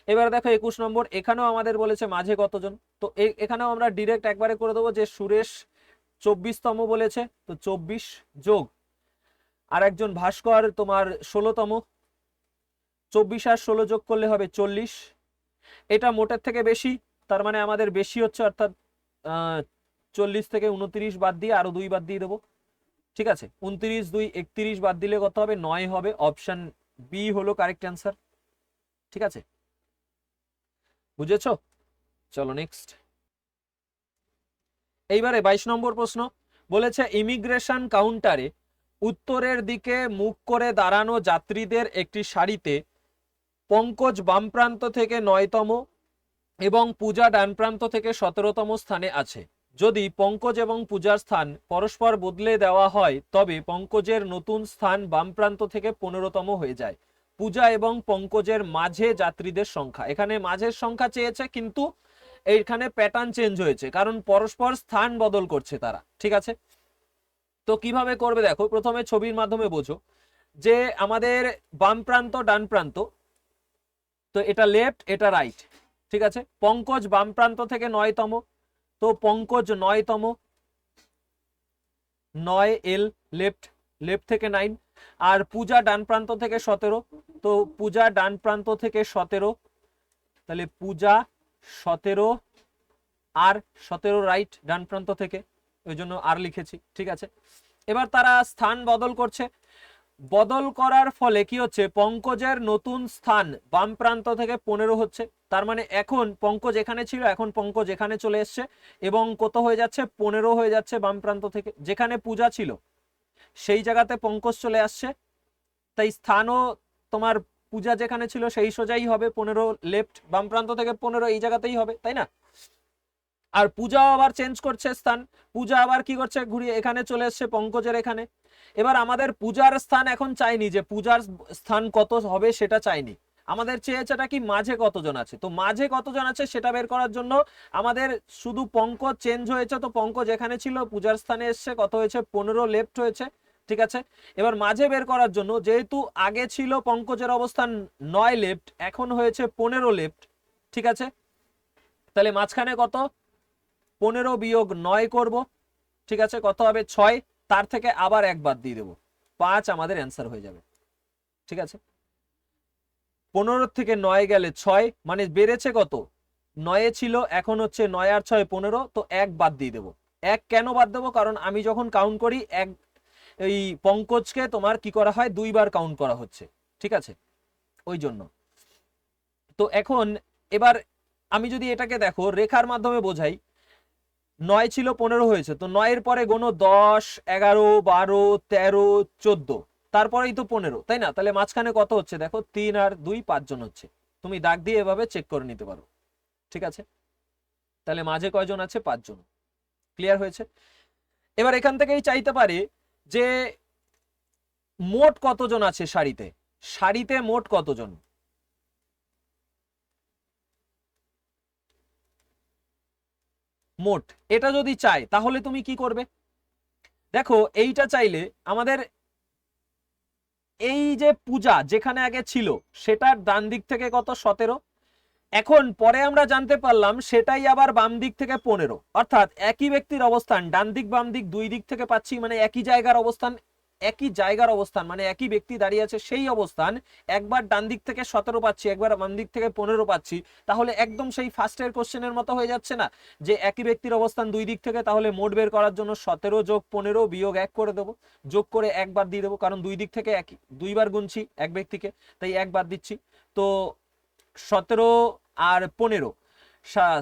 এবার দেখো 21 নম্বর। এখানেও আমাদের বলেছে মাঝে কতজন, তো এখানেও আমরা ডিরেক্ট একবারে করে দেবো যে সুরেশ 24তম বলেছে, তো 24 যোগ আর একজন ভাস্কর তোমার 16তম, 24 আর 16 যোগ করলে হবে 40। এটা মোটের থেকে বেশি, তার মানে আমাদের বেশি হচ্ছে, অর্থাৎ 40 থেকে 29 বাদ দিয়ে আরো 2 বাদ দিয়ে দেবো। ঠিক আছে, 29 2 31 বাদ দিলে কত হবে, 9 হবে। অপশন বি হলো কারেক্ট অ্যান্সার। ঠিক আছে, বুঝেছো? চলো নেক্সট। এইবারে 22 নম্বর প্রশ্ন বলেছে, ইমিগ্রেশন কাউন্টারে উত্তরের দিকে মুখ করে দাঁড়ানো যাত্রীদের একটি সারিতে পঙ্কজ বাম প্রান্ত থেকে 9তম এবং পূজা ডান প্রান্ত থেকে 17তম স্থানে আছে। যদি পঙ্কজ এবং পূজার স্থান পরস্পর বদলে দেওয়া হয় তবে পঙ্কজের নতুন স্থান বাম প্রান্ত থেকে 15তম হয়ে যায়। পূজা এবং পঙ্কজের মাঝে যাত্রীদের সংখ্যা, এখানে মাঝের সংখ্যা চেয়েছে কিন্তু এইখানে প্যাটার্ন চেঞ্জ হয়েছে, কারণ পরস্পর স্থান বদল করছে তারা। ঠিক আছে, তো কিভাবে করবে দেখো, প্রথমে ছবির মাধ্যমে বোঝো যে আমাদের বাম প্রান্ত ডান প্রান্ত, তো এটা লেফট এটা রাইট। ঠিক আছে, পঙ্কজ বাম প্রান্ত থেকে 9তম, তো পঙ্কজ 9তম, 9L লেফট, লেফট থেকে 9। আর পূজা ডান প্রান্ত থেকে 17, তো পূজা ডান প্রান্ত থেকে 17, তাহলে পূজা 17 আর 17 রাইট ডান প্রান্ত থেকে, ওই জন্য আর লিখেছি। ঠিক আছে, এবার তারা স্থান বদল করছে, বদল করার ফলে কি হচ্ছে, পঙ্কজের নতুন স্থান বাম প্রান্ত থেকে 15 হচ্ছে, তার মানে এখন পঙ্কজ এখানে ছিল, এখন পঙ্কজ এখানে চলে এসছে এবং কত হয়ে যাচ্ছে, 15 হয়ে যাচ্ছে বাম প্রান্ত থেকে। যেখানে পূজা ছিল সেই জায়গাতে পঙ্কজ চলে আসছে, তাই স্থানও তোমার পূজা যেখানে ছিল সেই সোজাই হবে, 15 লেফট, বাম প্রান্ত থেকে 15 এই জায়গাতেই হবে, তাই না? আর পূজাও আবার চেঞ্জ করছে স্থান, পূজা আবার কি করছে, ঘুরিয়ে এখানে চলে এসছে পঙ্কজের এখানে। এবার আমাদের পূজার স্থান এখন চাইনি, যে পূজার স্থান কত হবে সেটা চাইনি, আমাদের চেয়েছেটা কি মাঝে কতজন আছে। তো মাঝে কতজন আছে সেটা বের করার জন্য আমাদের শুধু পঙ্কজ চেঞ্জ হয়েছে, তো পঙ্কজ এখানে ছিল পূজার স্থানে এসছে, কত হয়েছে, 15 লেফট হয়েছে। ঠিক আছে, এবার মাঝে বের করার জন্য যেহেতু আগে ছিল পঙ্কজের অবস্থান 9 লেফট, এখন হয়েছে 15 লেফট। ঠিক আছে, তাহলে মাঝখানে কত, 15 বিয়োগ 9 করব। ঠিক আছে, কত হবে, 6, তার থেকে আবার 1 বাদ দিয়ে দেবো, 5 আমাদের অ্যান্সার হয়ে যাবে। ঠিক আছে, 15 থেকে 9 গেলে 6, মানে বেড়েছে কত, 9 ছিল, এখন হচ্ছে 9 আর 6 15, তো 1 বাদ দিয়ে দেবো। 1 কেন বাদ দেবো, কারণ আমি যখন কাউন্ট করি এই পঙ্কজকে তোমার কি করা হয়, 2 বার কাউন্ট করা হচ্ছে, ঠিক আছে, ওই জন্য। তো এখন এবার আমি যদি এটাকে দেখো রেখার মাধ্যমে বোঝাই, 9 ছিল 15 হয়েছে, তো 9 এর পরে গোনো 10 11 12 13 14, তারপরেই তো 15, তাই না? তাহলে মাঝখানে কত হচ্ছে দেখো, 3 আর 2 5 জন হচ্ছে। তুমি দাগ দিয়ে এভাবে চেক করে নিতে পারো, ঠিক আছে? তাহলে মাঝে কয়জন আছে, 5 জন। ক্লিয়ার হয়েছে? এবার এখান থেকেই চাইতে পারে যে মোট কতজন আছে সারিতে, সারিতে মোট কতজন। মোট এটা যদি চাই তাহলে তুমি কি করবে, দেখো এইটা চাইলে আমাদের এই যে পূজা যেখানে আগে ছিল সেটার ডান দিক থেকে কত, 17, এখন পরে আমরা জানতে পারলাম সেটাই আবার বাম দিক থেকে 15, অর্থাৎ একই ব্যক্তির অবস্থান ডান দিক বাম দিক দুই দিক থেকে পাচ্ছি, মানে একই জায়গার অবস্থান, একই জায়গার অবস্থান, মানে একই ব্যক্তি দাঁড়িয়ে আছে সেই অবস্থান, একবার ডান দিক থেকে 17 পাচ্ছি, একবার বাম দিক থেকে 15 পাচ্ছি, তাহলে একদম সেই ফার্স্টের কোশ্চেনের মতো হয়ে যাচ্ছে না, যে একই ব্যক্তির অবস্থান দুই দিক থেকে, তাহলে মোট বের করার জন্য 17 যোগ 15 বিয়োগ 1 করে দেবো, যোগ করে 1 বাদ দিয়ে দেবো, কারণ দুই দিক থেকে একই, দুইবার গুনছি এক ব্যক্তিকে, তাই 1 বাদ দিচ্ছি। তো 17 আর 15,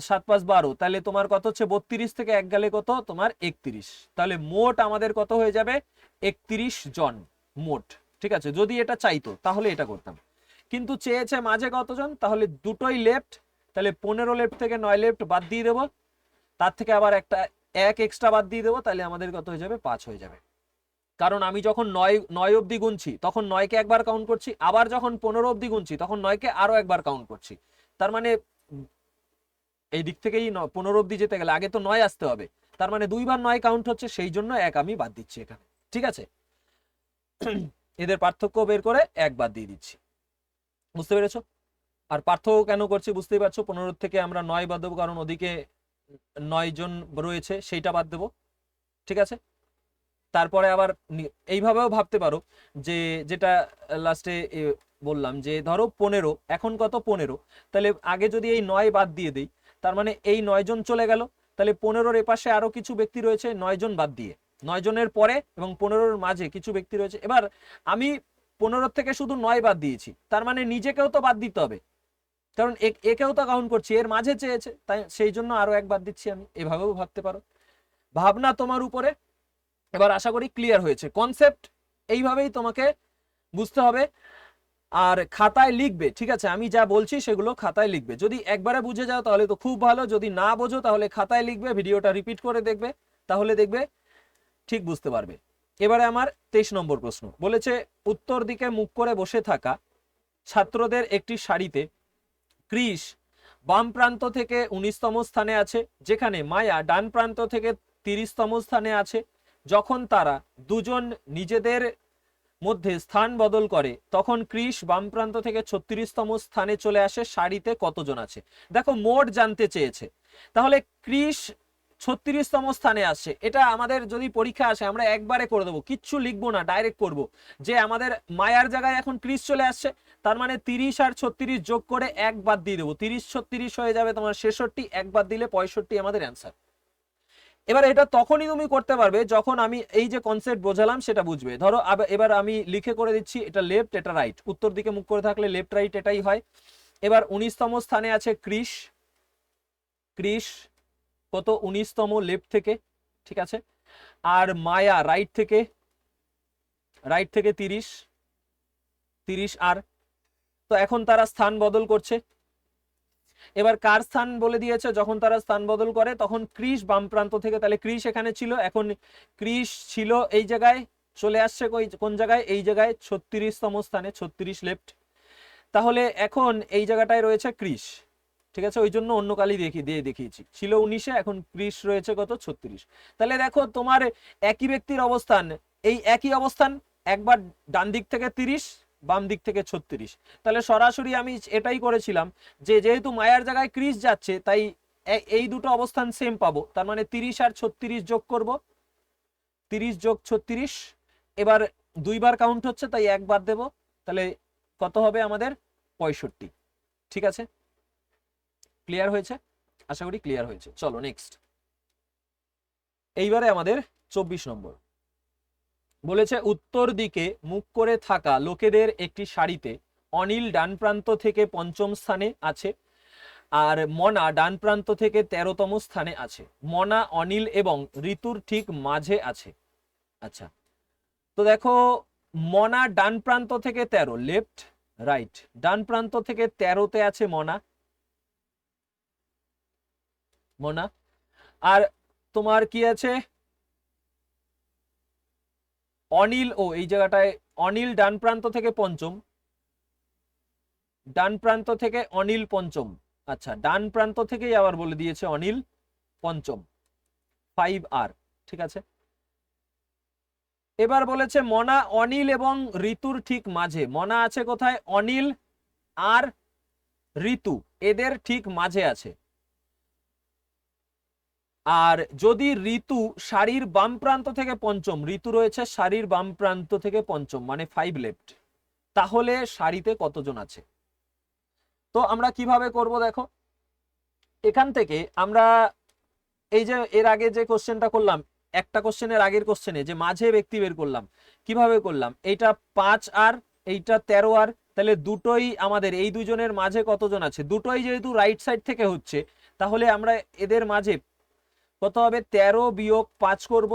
7 5 12, তাহলে তোমার কত হচ্ছে, 32 থেকে 1 গেলে কত তোমার 31, তাহলে মোট আমাদের কত হয়ে যাবে, 31 জন মোট, ঠিক আছে? যদি এটা চাইতো তাহলে এটা করতাম, কিন্তু চেয়েছে মাঝে কতজন, তাহলে দুটোই লেফট, তাহলে 15 লেফট থেকে 9 লেফট বাদ দিয়ে দেবো, তার থেকে আবার একটা 1 এক্সট্রা বাদ দিয়ে দেবো, তাহলে আমাদের কত হয়ে যাবে, 5 হয়ে যাবে। কারণ আমি যখন 9 অবধি গুনছি তখন 9কে একবার কাউন্ট করছি, আবার যখন 15 অবধি গুনছি তখন 9কে আরো একবার কাউন্ট করছি, তার মানে এই দিক থেকেই 15 অবধি যেতে গেলে আগে তো 9 আসতে হবে, তার মানে 2 বার 9 কাউন্ট হচ্ছে, সেই জন্য 1 আমি বাদ দিচ্ছি এখানে, ঠিক আছে? এদের পার্থক্য বের করে 1 বাদ দিয়ে দিচ্ছি, বুঝতে পেরেছো? আর পার্থক্য কেন করছি বুঝতেই পারছো, 15 থেকে আমরা 9 বাদ দেবো, কারণ ওদিকে 9 জন রয়েছে, সেইটা বাদ দেবো, ঠিক আছে? তারপরে আবার এইভাবেও ভাবতে পারো যে, যেটা লাস্টে বললাম, যে ধরো 15, এখন কত 15, তাহলে আগে যদি এই 9 বাদ দিয়ে দিই, তার মানে এই 9 জন চলে গেল, তাহলে 15-র এপাশে আরো কিছু ব্যক্তি রয়েছে 9 জন বাদ দিয়ে, 9 জনের পরে এবং 15-র মাঝে কিছু ব্যক্তি রয়েছে। এবার আমি 15 থেকে শুধু 9 বাদ দিয়েছি, তার মানে নিজেকেও তো বাদ দিতে হবে, কারণ একেও তো কাউন্ট করছি, এর মাঝে চেয়েছে, তাই সেই জন্য আরো 1 বাদ দিচ্ছি আমি, এভাবেও ভাবতে পারো, ভাবনা তোমার উপরে। এবার আশা করি ক্লিয়ার হয়েছে কনসেপ্ট, এইভাবেই তোমাকে বুঝতে হবে আর খাতায় লিখবে, ঠিক আছে? আমি যা বলছি সেগুলো খাতায় লিখবে, যদি একবারে বুঝে যাও তাহলে তো খুব ভালো, যদি না বোঝো তাহলে খাতায় লিখবে, ভিডিওটা রিপিট করে দেখবে, তাহলে দেখবে ঠিক বুঝতে পারবে। এবারে আমার 23 নম্বর প্রশ্ন বলেছে, উত্তর দিকে মুখ করে বসে থাকা ছাত্রদের একটি সারিতে ক্রিস বাম প্রান্ত থেকে 19তম স্থানে আছে, যেখানে মায়া ডান প্রান্ত থেকে 30তম স্থানে আছে। যখন তারা দুজন নিজেদের মধ্যে স্থান বদল করে তখন ক্রিস বাম প্রান্ত থেকে 36তম স্থানে চলে আসে, সারিতে কতজন আছে? দেখো মোট জানতে চেয়েছে, তাহলে ক্রিস 36তম স্থানে আসছে, এটা আমাদের যদি পরীক্ষা আসে আমরা একবারে করে দেবো, কিচ্ছু লিখবো না, ডাইরেক্ট করব, যে আমাদের মায়ার জায়গায় এখন ক্রিস চলে আসছে, তার মানে 30 আর 36 যোগ করে 1 বাদ দিয়ে দেবো, 30 36 হয়ে যাবে তোমার 66, 1 বাদ দিলে 65 আমাদের অ্যান্সার। এবার এটা তখনই তুমি করতে পারবে যখন আমি এই যে কনসেপ্ট বোঝালাম সেটা বুঝবে। ধরো এবার আমি লিখে করে দিচ্ছি, এটা লেফট এটা রাইট, উত্তর দিকে মুখ করে থাকলে লেফট রাইট এটাই হয়। এবার 19তম স্থানে আছে ক্রিস, ক্রিস কত 19তম লেফট থেকে, ঠিক আছে? আর মায়া রাইট থেকে, রাইট থেকে 30 30 আর, তো এখন তারা স্থান বদল করছে। এবার কার স্থান বলে দিয়েছে, যখন তারা স্থান বদল করে তখন ক্রিস বাম প্রান্ত থেকে, তাহলে ক্রিস এখানে ছিল, এখন ক্রিস ছিল এই জায়গায়, চলে আসছে কোন জায়গায়, এই জায়গায় 36তম স্থানে, 36 লেফট, তাহলে এখন এই জায়গাটায় রয়েছে ক্রিস, ঠিক আছে? ওই জন্য অন্য কালি দিয়ে দেখিয়েছি, ছিল 19-এ, এখন ক্রিস রয়েছে কত 36। তাহলে দেখো তোমার একই ব্যক্তির অবস্থান, এই একই অবস্থান, একবার ডান দিক থেকে 30 বাম দিক থেকে 36, তাহলে সরাসরি আমি এটাই করেছিলাম যে যেহেতু মায়ার জায়গায় ক্রিস যাচ্ছে তাই এই দুটো অবস্থান সেম পাবো, তার মানে 30 আর 36 যোগ করব, 30 যোগ 36, এবার 2 বার কাউন্ট হচ্ছে তাই 1 বাদ দেবো, তাহলে কত হবে আমাদের 65। ঠিক আছে, ক্লিয়ার হয়েছে? আশা করি ক্লিয়ার হয়েছে। চলো নেক্সট। এইবারে আমাদের 24 নম্বর বলেছে উত্তর দিকে মুখ করে থাকা লোকেদের একটি সারিতে অনিল ডান প্রান্ত থেকে 5ম স্থানে আছে আর মনা ডান প্রান্ত থেকে 13তম স্থানে আছে। মনা, অনিল এবং ঋতুর ঠিক মাঝে আছে। আচ্ছা, তো দেখো মনা ডান প্রান্ত থেকে 13, লেফট রাইট, ডান প্রান্ত থেকে 13তে আছে মনা, মনা। আর তোমার কি আছে অনিল, ও এই জায়গাটায় অনিল ডান প্রান্ত থেকে 5ম, ডান প্রান্ত থেকে অনিল 5ম। আচ্ছা, ডান প্রান্ত থেকেই আবার বলে দিয়েছে অনিল 5ম, 5R। ঠিক আছে, এবার বলেছে মনা, অনিল এবং ঋতুর ঠিক মাঝে। মনা আছে কোথায়? অনিল আর ঋতু এদের ঠিক মাঝে আছে। আর যদি ঋতু সারির বাম প্রান্ত থেকে 5ম, ঋতু রয়েছে সারির বাম প্রান্ত থেকে 5ম, মানে 5 লেফট, তাহলে সারিতে কতজন আছে? তো আমরা কিভাবে করব দেখো, এখান থেকে আমরা এই যে এর আগে যে কোশ্চেনটা করলাম, একটা কোশ্চেনের আগের কোশ্চেনে যে মাঝে ব্যক্তি বের করলাম, কিভাবে করলাম? এইটা 5R, এইটা 13R, তাহলে দুটোই আমাদের এই দুজনের মাঝে কতজন আছে? দুটোই যেহেতু রাইট সাইড থেকে হচ্ছে, তাহলে আমরা এদের মাঝে কত হবে? 13 বিয়োগ 5 করব।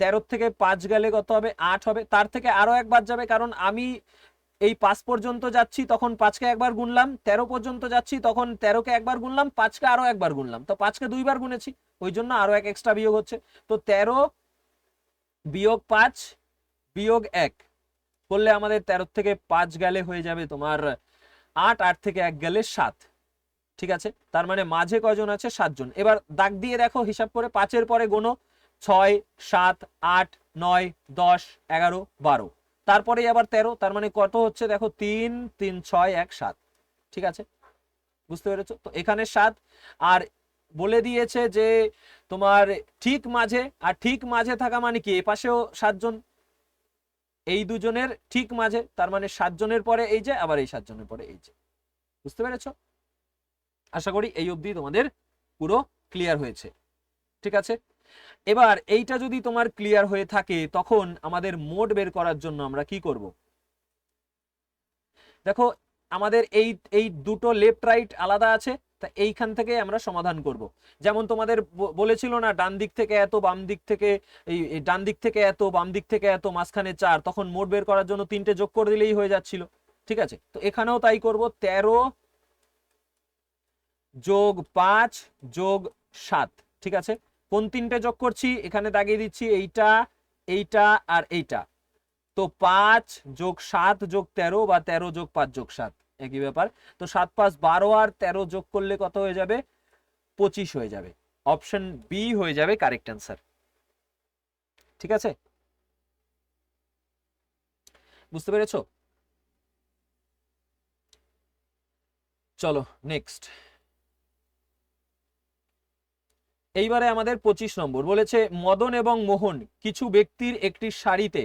13 থেকে 5 গেলে কত হবে? 8 হবে। তার থেকে আরো একবার যাবে, কারণ আমি এই 5 পর্যন্ত যাচ্ছি তখন 5কে একবার গুনলাম, 13 পর্যন্ত যাচ্ছি তখন 13কে একবার গুনলাম, 5কে আরো একবার গুনলাম, তো 5কে দুইবার গুনেছি, ওই জন্য আরো এক এক্সট্রা বিয়োগ হচ্ছে। তো 13 বিয়োগ 5 বিয়োগ 1 করলে আমাদের 13 থেকে 5 গেলে হয়ে যাবে তোমার 8, 8 থেকে 1 গেলে 7। ঠিক আছে, তার মানে মাঝে কয়জন আছে? 7 জন। এবার দাগ দিয়ে দেখো, হিসাব করে 5-এর পরে গোনো, 6, 7, 8, 9, 10, 11, 12, তারপরে আবার 13, তার মানে কত হচ্ছে দেখো? 3, 3, 6, 1, 7। ঠিক আছে, বুঝতে পেরেছো? তো এখানে 7, আর বলে দিয়েছে যে তোমার ঠিক মাঝে, আর ঠিক মাঝে থাকা মানে কি? এপাশেও 7 জন, এই দুজনের ঠিক মাঝে, তার মানে 7 জনের পরে এই যে, আবার এই 7 জনের পরে এই যে। বুঝতে পেরেছো? আশা করি এই অবধি তোমাদের পুরো ক্লিয়ার হয়েছে। ঠিক আছে, এবার এইটা যদি তোমার ক্লিয়ার হয়ে থাকে, তখন আমাদের মোড বের করার জন্য আমরা কি করব? দেখো আমাদের এই এই দুটো লেফট রাইট আলাদা আছে, তা এইখান থেকে আমরা সমাধান করব। যেমন তোমাদের বলেছিল না, ডান দিক থেকে এত, বাম দিক থেকে এই ডান দিক থেকে এত, বাম দিক থেকে এত, মাঝখানে 4, তখন মোড বের করার জন্য 3টে যোগ করে দিলেই হয়ে যাচ্ছিল। ঠিক আছে, তো এখানেও তাই করব, 13 যোগ 5 যোগ 7। ঠিক আছে, কোন 3টে যোগ করছি এখানে দাগিয়ে দিচ্ছি, এইটা, এইটা আর এইটা। তো 5 যোগ 7 যোগ 13, বা 13 যোগ 5 যোগ 7, একই ব্যাপার। তো 7, 5, 12, আর 13 যোগ করলে কত হয়ে যাবে? 25 হয়ে যাবে। অপশন বি হয়ে যাবে কারেক্ট অ্যান্সার। ঠিক আছে, বুঝতে পেরেছো? চলো নেক্সট। এইবারে আমাদের 25 নম্বর বলেছে মদন এবং মোহন কিছু ব্যক্তির একটি সারিতে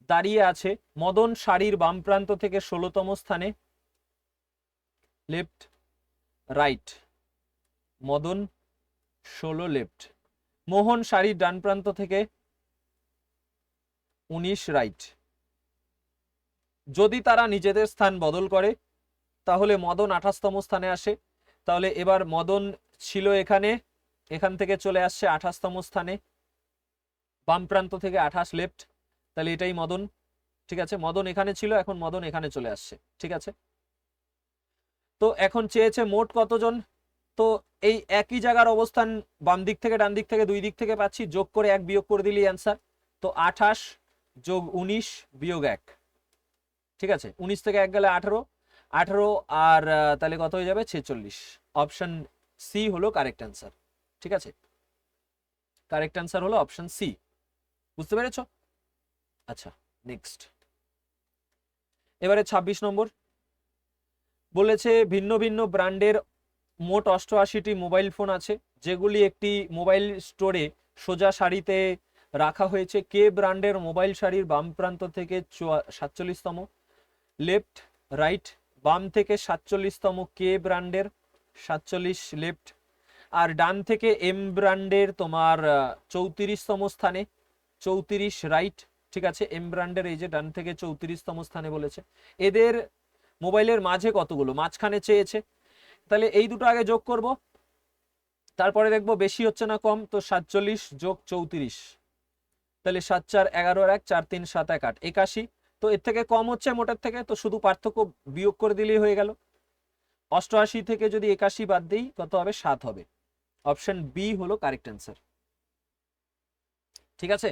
দাঁড়িয়ে আছে। মদন সারির বাম প্রান্ত থেকে 16তম স্থানে, লেফট রাইট, মদন 16 লেফট, মোহন সারির ডান প্রান্ত থেকে 19 রাইট। যদি তারা নিজেদের স্থান বদল করে তাহলে মদন 28তম স্থানে আসে। তাহলে এবার মদন ছিল এখানে, এখান থেকে চলে আসছে 28তম স্থানে, বাম প্রান্ত থেকে 28 লেফট, তাহলে এটাই মদন। ঠিক আছে, মদন এখানে ছিল, এখন মদন এখানে চলে আসছে। ঠিক আছে, তো এখন চেয়েছে মোট কতজন, তো এই একই জায়গার অবস্থান, বাম দিক থেকে ডান দিক থেকে দুই দিক থেকে পাচ্ছি, যোগ করে 1 বিয়োগ করে দিলেই অ্যান্সার। তো 28 যোগ 19 বিয়োগ 1। ঠিক আছে, 19 থেকে 1 গেলে 18, 18 আর তাহলে কত হয়ে যাবে? 46। অপশন সি হলো কারেক্ট অ্যান্সার। ঠিক আছে, কারেক্ট অ্যান্সার হলো অপশন সি। বুঝতে পেরেছো? আচ্ছা নেক্সট। এবারে 26 নম্বর বলেছে ভিন্ন ভিন্ন ব্র্যান্ডের মোট 88টি মোবাইল ফোন আছে, যেগুলি একটি মোবাইল স্টোরে সোজা সারিতে রাখা হয়েছে। কে ব্র্যান্ডের মোবাইল সারির বাম প্রান্ত থেকে 47তম, লেফট রাইট, বাম থেকে 47তম কে ব্র্যান্ডের 47 লেফট, আর ডান থেকে এম ব্র্যান্ডের তোমার 34তম স্থানে 34 রাইট। ঠিক আছে, এম ব্র্যান্ডের এই যে ডান থেকে 34তম স্থানে বলেছে। এদের মোবাইলের মাঝে কতগুলো, মাঝখানে চেয়েছে, তাহলে এই দুটো আগে যোগ করব, তারপরে দেখবো বেশি হচ্ছে না কম। তো 47 যোগ 34, তাহলে 7 4 11 আর 1 4 3 7 1 8 81। তো এর থেকে কম হচ্ছে মোটের থেকে, তো শুধু পার্থক্য বিয়োগ করে দিলেই হয়ে গেল। 88 থেকে যদি 81 বাদ দিই কত হবে, 7 হবে। অপশন বি হলো কারেক্ট অ্যান্সার। ঠিক আছে,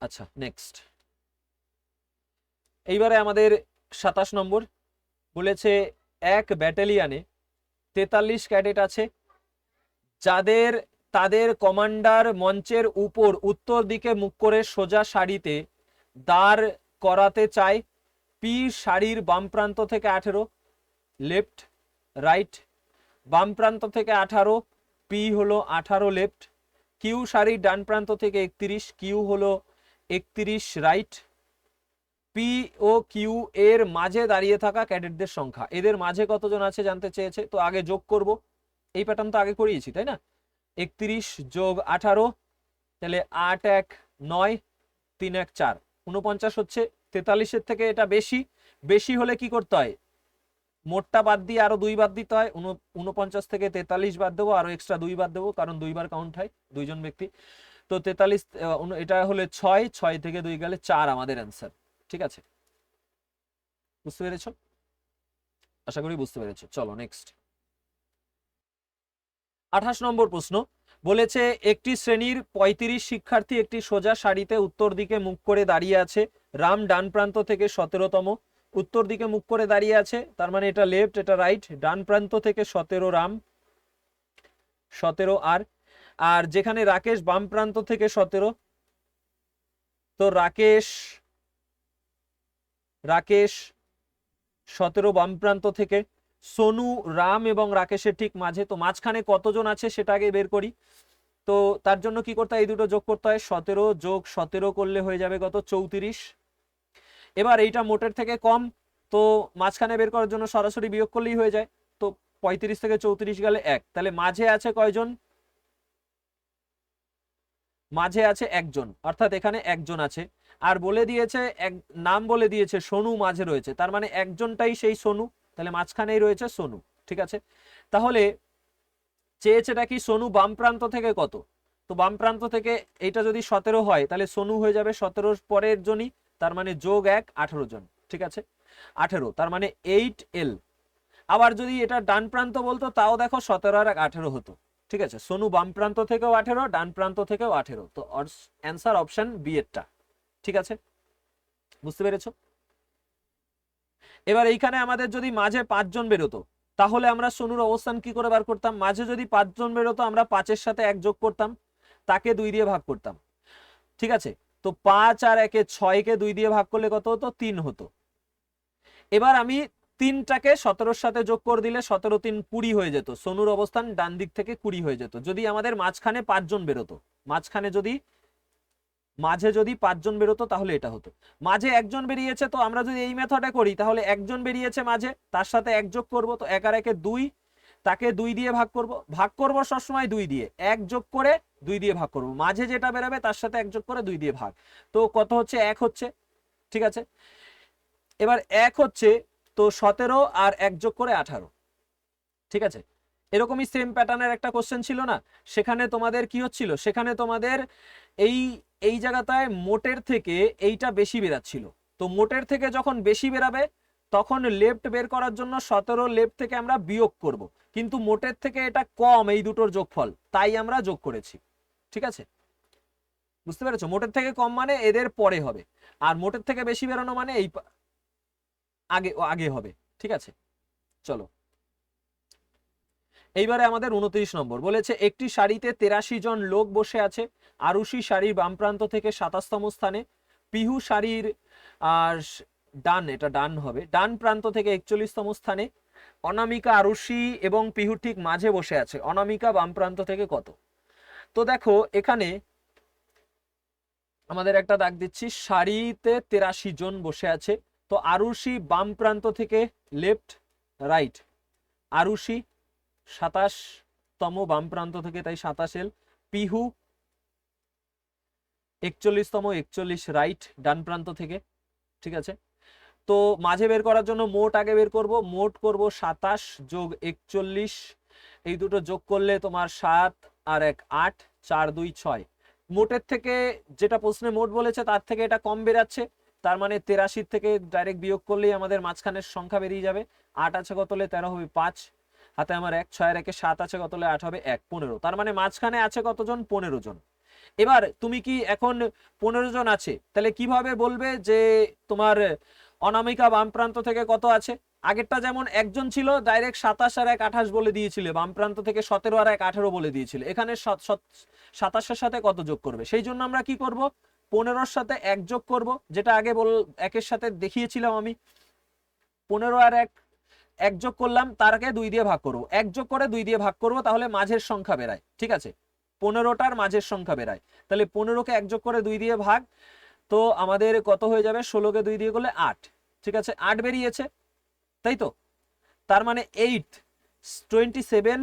আচ্ছা নেক্সট। এইবারে আমাদের 27 নম্বর বলেছে এক ব্যাটালিয়নে 43 ক্যাডেট আছে, যাদের তাদের কমান্ডার মঞ্চের উপর উত্তর দিকে মুখ করে সোজা সারিতে দাঁড় করাতে চায়। পি সারির বাম প্রান্ত থেকে 18, লেফট রাইট, বাম প্রান্ত থেকে 18, পি হলো 18 লেফট, কিউ সারির ডান প্রান্ত থেকে 31, কিউ হলো 31 রাইট, পি ও কিউ এর মাঝে দাঁড়িয়ে থাকা ক্যাডেটদের সংখ্যা। এদের মাঝে কতজন আছে জানতে চেয়েছে, তো আগে যোগ করব। এই প্যাটার্ন তো আগে করিয়েছি তাই না। 31 যোগ 18, তাহলে 8 1 9 3 1 4 49 হচ্ছে। 43-এর থেকে এটা বেশি, বেশি হলে কি করতে হয়, মোটটা বাদ দিয়ে আরো 2 বাদ দিতে হয়। 49 থেকে 43 বাদ দেবো, আরো এক্সট্রা 2 বাদ দেবো, কারণ 2 বার কাউন্ট হয়, দুইজন ব্যক্তি। তো 43, এটা হলে 6, 6 থেকে 2 গেলে 4 আমাদের অ্যান্সার। ঠিক আছে, বুঝতে পেরেছো? আশা করি বুঝতে পেরেছো। চলো নেক্সট। 28 নম্বর প্রশ্ন বলেছে একটি শ্রেণীর 35 শিক্ষার্থী একটি সোজা সারিতে উত্তর দিকে মুখ করে দাঁড়িয়ে আছে। রাম ডান প্রান্ত থেকে 17তম, উত্তর দিকে মুখ করে দাঁড়িয়ে আছে, তার মানে এটা লেফট এটা রাইট। ডান প্রান্ত থেকে 17 রাম, 17 আর, আর যেখানে রাকেশ বাম প্রান্ত থেকে 17, তো রাকেশ 17 বাম প্রান্ত থেকে। সোনু রাম এবং রাকেশের ঠিক মাঝে, তো মাঝখানে কতজন আছে সেটা আগে বের করি। তো তার জন্য কি করতে হয়, এই দুটো যোগ করতে হয়। 17 যোগ 17 করলে হয়ে যাবে কত, 34। এবার এইটা মোটের থেকে কম, তো মাঝখানে বের করার জন্য সরাসরি বিয়োগ করলেই হয়ে যায়। তো 35 থেকে 34 গেলে 1, তাহলে মাঝে আছে কয়জন, মাঝে আছে একজন, অর্থাৎ এখানে একজন আছে। আর বলে দিয়েছে এক নাম বলে দিয়েছে সোনু মাঝে রয়েছে, তার মানে একজনটাই সেই সোনু, তাহলে মাঝখানেই রয়েছে সোনু। ঠিক আছে, তাহলে চেয়েছেটা কি, সোনু বাম প্রান্ত থেকে কত, তো বাম প্রান্ত থেকে এইটা যদি 17 হয় তাহলে সোনু হয়ে যাবে 17 পরের জনই, তার মানে যোগ 1 18 জন। ঠিক আছে, 18, তার মানে 8L। আবার যদি এটা ডান প্রান্ত বলতো তাও দেখো 17 আর 18 হতো। ঠিক আছে, সোনু বাম প্রান্ত থেকেও 18, ডান প্রান্ত থেকেও 18, তো অ্যান্সার অপশন বি এরটা। ঠিক আছে, বুঝতে পেরেছো? এবার এইখানে আমাদের যদি মাঝে 5 জন বেরোতো, তাহলে আমরা সোনুর অবস্থান কি করে বার করতাম, মাঝে যদি 5 জন বেরোতো আমরা 5-এর সাথে 1 যোগ করতাম, তাকে 2 দিয়ে ভাগ করতাম। ঠিক আছে, তো 5 আর 1 6-কে 2 দিয়ে ভাগ করলে কত হতো, 3 হতো। এবার আমি 3টাকে 17-র সাথে যোগ করে দিলে 17 3 20 হয়ে যেত, সোনুর অবস্থান ডান দিক থেকে 20 হয়ে যেত, যদি আমাদের মাঝখানে 5 জন বেরোতো। মাঝখানে যদি মাঝে যদি 5 জন বেরোতো তাহলে এটা হতো। মাঝে একজন বেরিয়েছে, তো আমরা যদি এই মেথডে করি তাহলে একজন বেরিয়েছে মাঝে, তার সাথে 1 যোগ করব, তো 1 আর 1 2, তাকে 2 দিয়ে ভাগ করব সবসময় 2 দিয়ে, 1 যোগ করে 2 দিয়ে ভাগ করব, মাঝে যেটা বেরোবে তার সাথে 1 যোগ করে 2 দিয়ে ভাগ, তো কত হচ্ছে, 1 হচ্ছে। ঠিক আছে, এবার 1 হচ্ছে, তো 17 আর 1 যোগ করে 18। ঠিক আছে, এরকমই সেম প্যাটার্নের একটা কোশ্চেন ছিল না, সেখানে তোমাদের কি হচ্ছিল, সেখানে তোমাদের এই এই জায়গাটায় মোটের থেকে এইটা বেশি বেরাচ্ছিল, তো মোটের থেকে যখন বেশি বেরাবে তখন লেফট বের করার জন্য 17 লেফট থেকে আমরা বিয়োগ করব, কিন্তু মোটের থেকে এটা কম, এই দুটোর যোগফল, তাই আমরা যোগ করেছি। ঠিক আছে, বুঝতে পেরেছো? মোটের থেকে কম মানে এদের পরে হবে, আর মোটের থেকে বেশি বেরোনো মানে এই আগে আগে হবে। ঠিক আছে, চলো এইবারে আমাদের 29 নম্বর বলেছে একটি সারিতে 83 জন লোক বসে আছে। আরুষি সারির বাম প্রান্ত থেকে 27তম স্থানে, পিহু সারির আর ডান, এটা ডান হবে, ডান প্রান্ত থেকে 41তম স্থানে, অনামিকা আরুষি এবং পিহু ঠিক মাঝে বসে আছে। অনামিকা বাম প্রান্ত থেকে কত, তো দেখো এখানে আমাদের একটা দাগ দিচ্ছি, সারিতে 83 জন বসে আছে, তো আরুষি বাম প্রান্ত থেকে লেফট রাইট, আরুষি 27তম বাম প্রান্ত থেকে, তাই 27 পিহু 41তম, 41 রাইট ডান প্রান্ত থেকে। ঠিক আছে, তো মাঝে বের করার জন্য মোট আগে বের করব, মোট করব 27 যোগ 41, এই দুটো যোগ করলে তোমার 7 আর 1 8, 4 2 6। মোটের থেকে যেটা প্রশ্নে মোট বলেছে তার থেকে এটা কম বেরাচ্ছে, তার মানে 83 থেকে ডাইরেক্ট বিয়োগ করলেই আমাদের মাঝখানের সংখ্যা বেরিয়ে যাবে। 8 আছে কত হলে 13 হবে 5, হাতে আমার 1, 6 আর 1 7 আছে কত হলে 8 হবে 1, 15। তার মানে মাঝখানে আছে কতজন? 15 জন। এবার তুমি কি এখন 15 জন আছে, তাহলে কিভাবে বলবে যে তোমার অনামিকা বাম প্রান্ত থেকে কত আছে? আগেরটা যেমন একজন ছিল, ডাইরেক্ট 27 আর 1 28 বলে দিয়েছিলে, বাম প্রান্ত থেকে 17 আর 1 18 বলে দিয়েছিলে। এখানে 27-এর সাথে কত যোগ করবে? সেই জন্য আমরা কি করব, 15-র সাথে 1 যোগ করব, যেটা আগে একের সাথে দেখিয়েছিলাম আমি। 15 আর 1 যোগ করলাম, তারকে 2 দিয়ে ভাগ করবো, 1 যোগ করে 2 দিয়ে ভাগ করবো, তাহলে মাঝের সংখ্যা বেরায়। ঠিক আছে, 15টার মাঝের সংখ্যা বেরায়, তাহলে 15কে 1 যোগ করে 2 দিয়ে ভাগ, তো আমাদের কত হয়ে যাবে? 16কে 2 দিয়ে করলে 8। ঠিক আছে, 8 বেরিয়েছে, তাই তো? তার মানে 8 27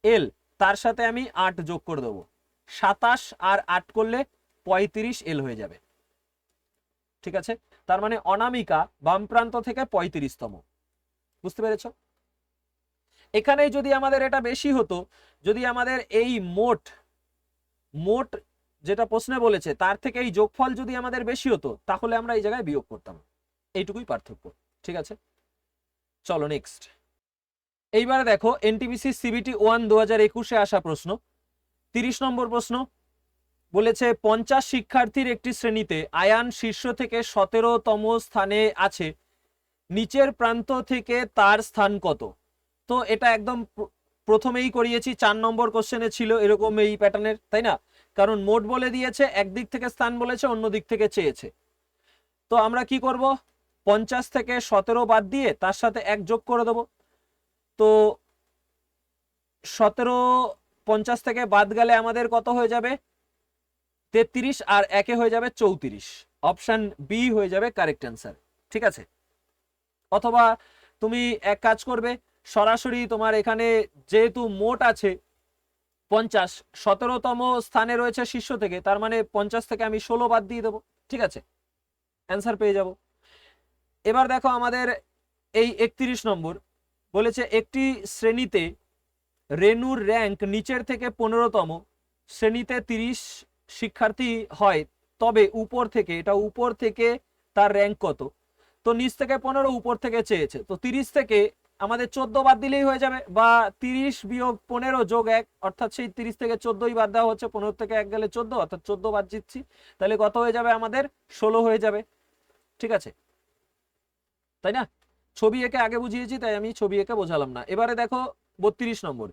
এল, তার সাথে আমি 8 যোগ করে দেবো, 27 আর 8 করলে 35 এল হয়ে যাবে। ঠিক আছে, তার মানে অনামিকা বাম প্রান্ত থেকে 35তম। বুঝতে পেরেছ? এখানে যদি আমাদের এটা বেশি হতো, যদি আমাদের এই মোট যেটা প্রশ্নে বলেছে তার থেকে এই যোগফল যদি আমাদের বেশি হতো, তাহলে আমরা এই জায়গায় বিয়োগ করতাম। এইটুকুই পার্থক্য। ঠিক আছে, চলো নেক্সট। এইবারে দেখো এনটিপিসি সিবিটি 1 2021-এ আসা প্রশ্ন, 30 নম্বর প্রশ্ন বলেছে 50 শিক্ষার্থীর একটি শ্রেণীতে আয়ান শীর্ষ থেকে 17তম স্থানে আছে, নিচের প্রান্ত থেকে তার স্থান কত? তো এটা একদম প্রথমেই করিয়েছি, 4 নম্বর কোশ্চেনে ছিল এরকম এই প্যাটার্নের, তাই না? কারণ মোট বলে দিয়েছে, একদিক থেকে স্থান বলেছে, অন্য দিক থেকে চেয়েছে। তো আমরা কি করব, 50 থেকে 17 বাদ দিয়ে তার সাথে 1 যোগ করে দেব। তো 17 50 থেকে বাদ গেলে আমাদের কত হয়ে যাবে? 33, আর 1 হয়ে যাবে 34। অপশন বি হয়ে যাবে কারেক্ট অ্যান্সার। ঠিক আছে, অথবা তুমি এক কাজ করবে, সরাসরি তোমার এখানে যেহেতু মোট আছে 50, 17তম স্থানে রয়েছে শীর্ষ থেকে, তার মানে 50 থেকে আমি 16 বাদ দিয়ে দেবো। ঠিক আছে, অ্যান্সার পেয়ে যাব। এবার দেখো আমাদের এই 31 নম্বর বলেছে একটি শ্রেণীতে রেনুর র্যাঙ্ক নিচের থেকে 15তম, শ্রেণীতে 30 শিক্ষার্থী হয়, তবে উপর থেকে, এটা উপর থেকে তার র্যাঙ্ক কত? তো নিচ থেকে 15, উপর থেকে চেয়েছে, তো 30 থেকে আমাদের 14 বাদ দিলেই হয়ে যাবে, বা 30 বিয়োগ 15 যোগ 1, অর্থাৎ সেই 30 থেকে 14ই বাদ দেওয়া হচ্ছে, 15 থেকে 1 গেলে 14, অর্থাৎ 14 বাদ দিচ্ছি, তাহলে কত হয়ে যাবে? আমাদের 16 হয়ে যাবে। ঠিক আছে, তাই না? ছবি এঁকে আগে বুঝিয়েছি, তাই আমি ছবি এঁকে বোঝালাম না। এবারে দেখো 32 নম্বর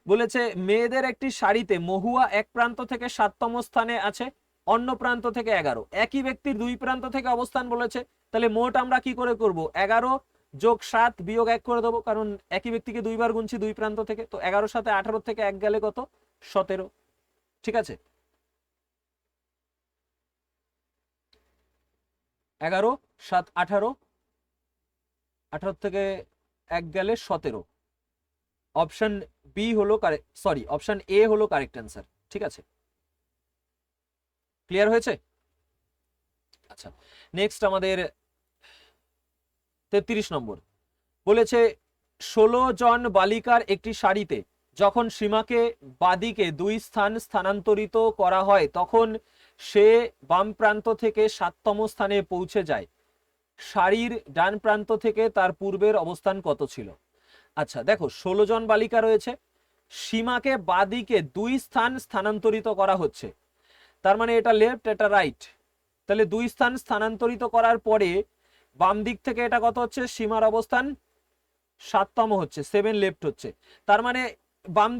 বলেছে মেয়েদের একটি শাড়িতে মহুয়া এক প্রান্ত থেকে 7তম স্থানে আছে, অন্য প্রান্ত থেকে 11। একই ব্যক্তির দুই প্রান্ত থেকে অবস্থান বলেছে, তাহলে মোট আমরা কি করে করব? 11 যোগ 7 বিয়োগ 1 করে দেবো, কারণ একই ব্যক্তিকে দুইবার গুনছি দুই প্রান্ত থেকে। তো 11 সাথে 18 থেকে 1 গেলে কত? 17। ঠিক আছে, 11 7 18, 18 থেকে 1 গেলে 17। অপশন বি হলো কারেক্ট, সরি অপশন এ হলো কারেক্ট অ্যান্সার। ঠিক আছে, ক্লিয়ার হয়েছে? আচ্ছা, নেক্সট আমাদের 33 নম্বর বলেছে 16 জন বালিকার একটি সারিতে যখন সীমাকে বাদিকে 2 স্থান স্থানান্তরিত করা হয়, তখন সে বাম প্রান্ত থেকে 7তম স্থানে পৌঁছে যায়, সারির ডান প্রান্ত থেকে তার পূর্বের অবস্থান কত ছিল? আচ্ছা দেখো, 16 জন বালিকা রয়েছে, সীমাকে বাদিকে 2 স্থান স্থানান্তরিত করা হচ্ছে, তার মানে এটা লেফট এটা রাইট, তাহলে 2 স্থান স্থানান্তরিত করার পরে বাম দিক থেকে এটা কত হচ্ছে? সীমার অবস্থান 7তম হচ্ছে, 7 লেফট হচ্ছে, তার মানে বাম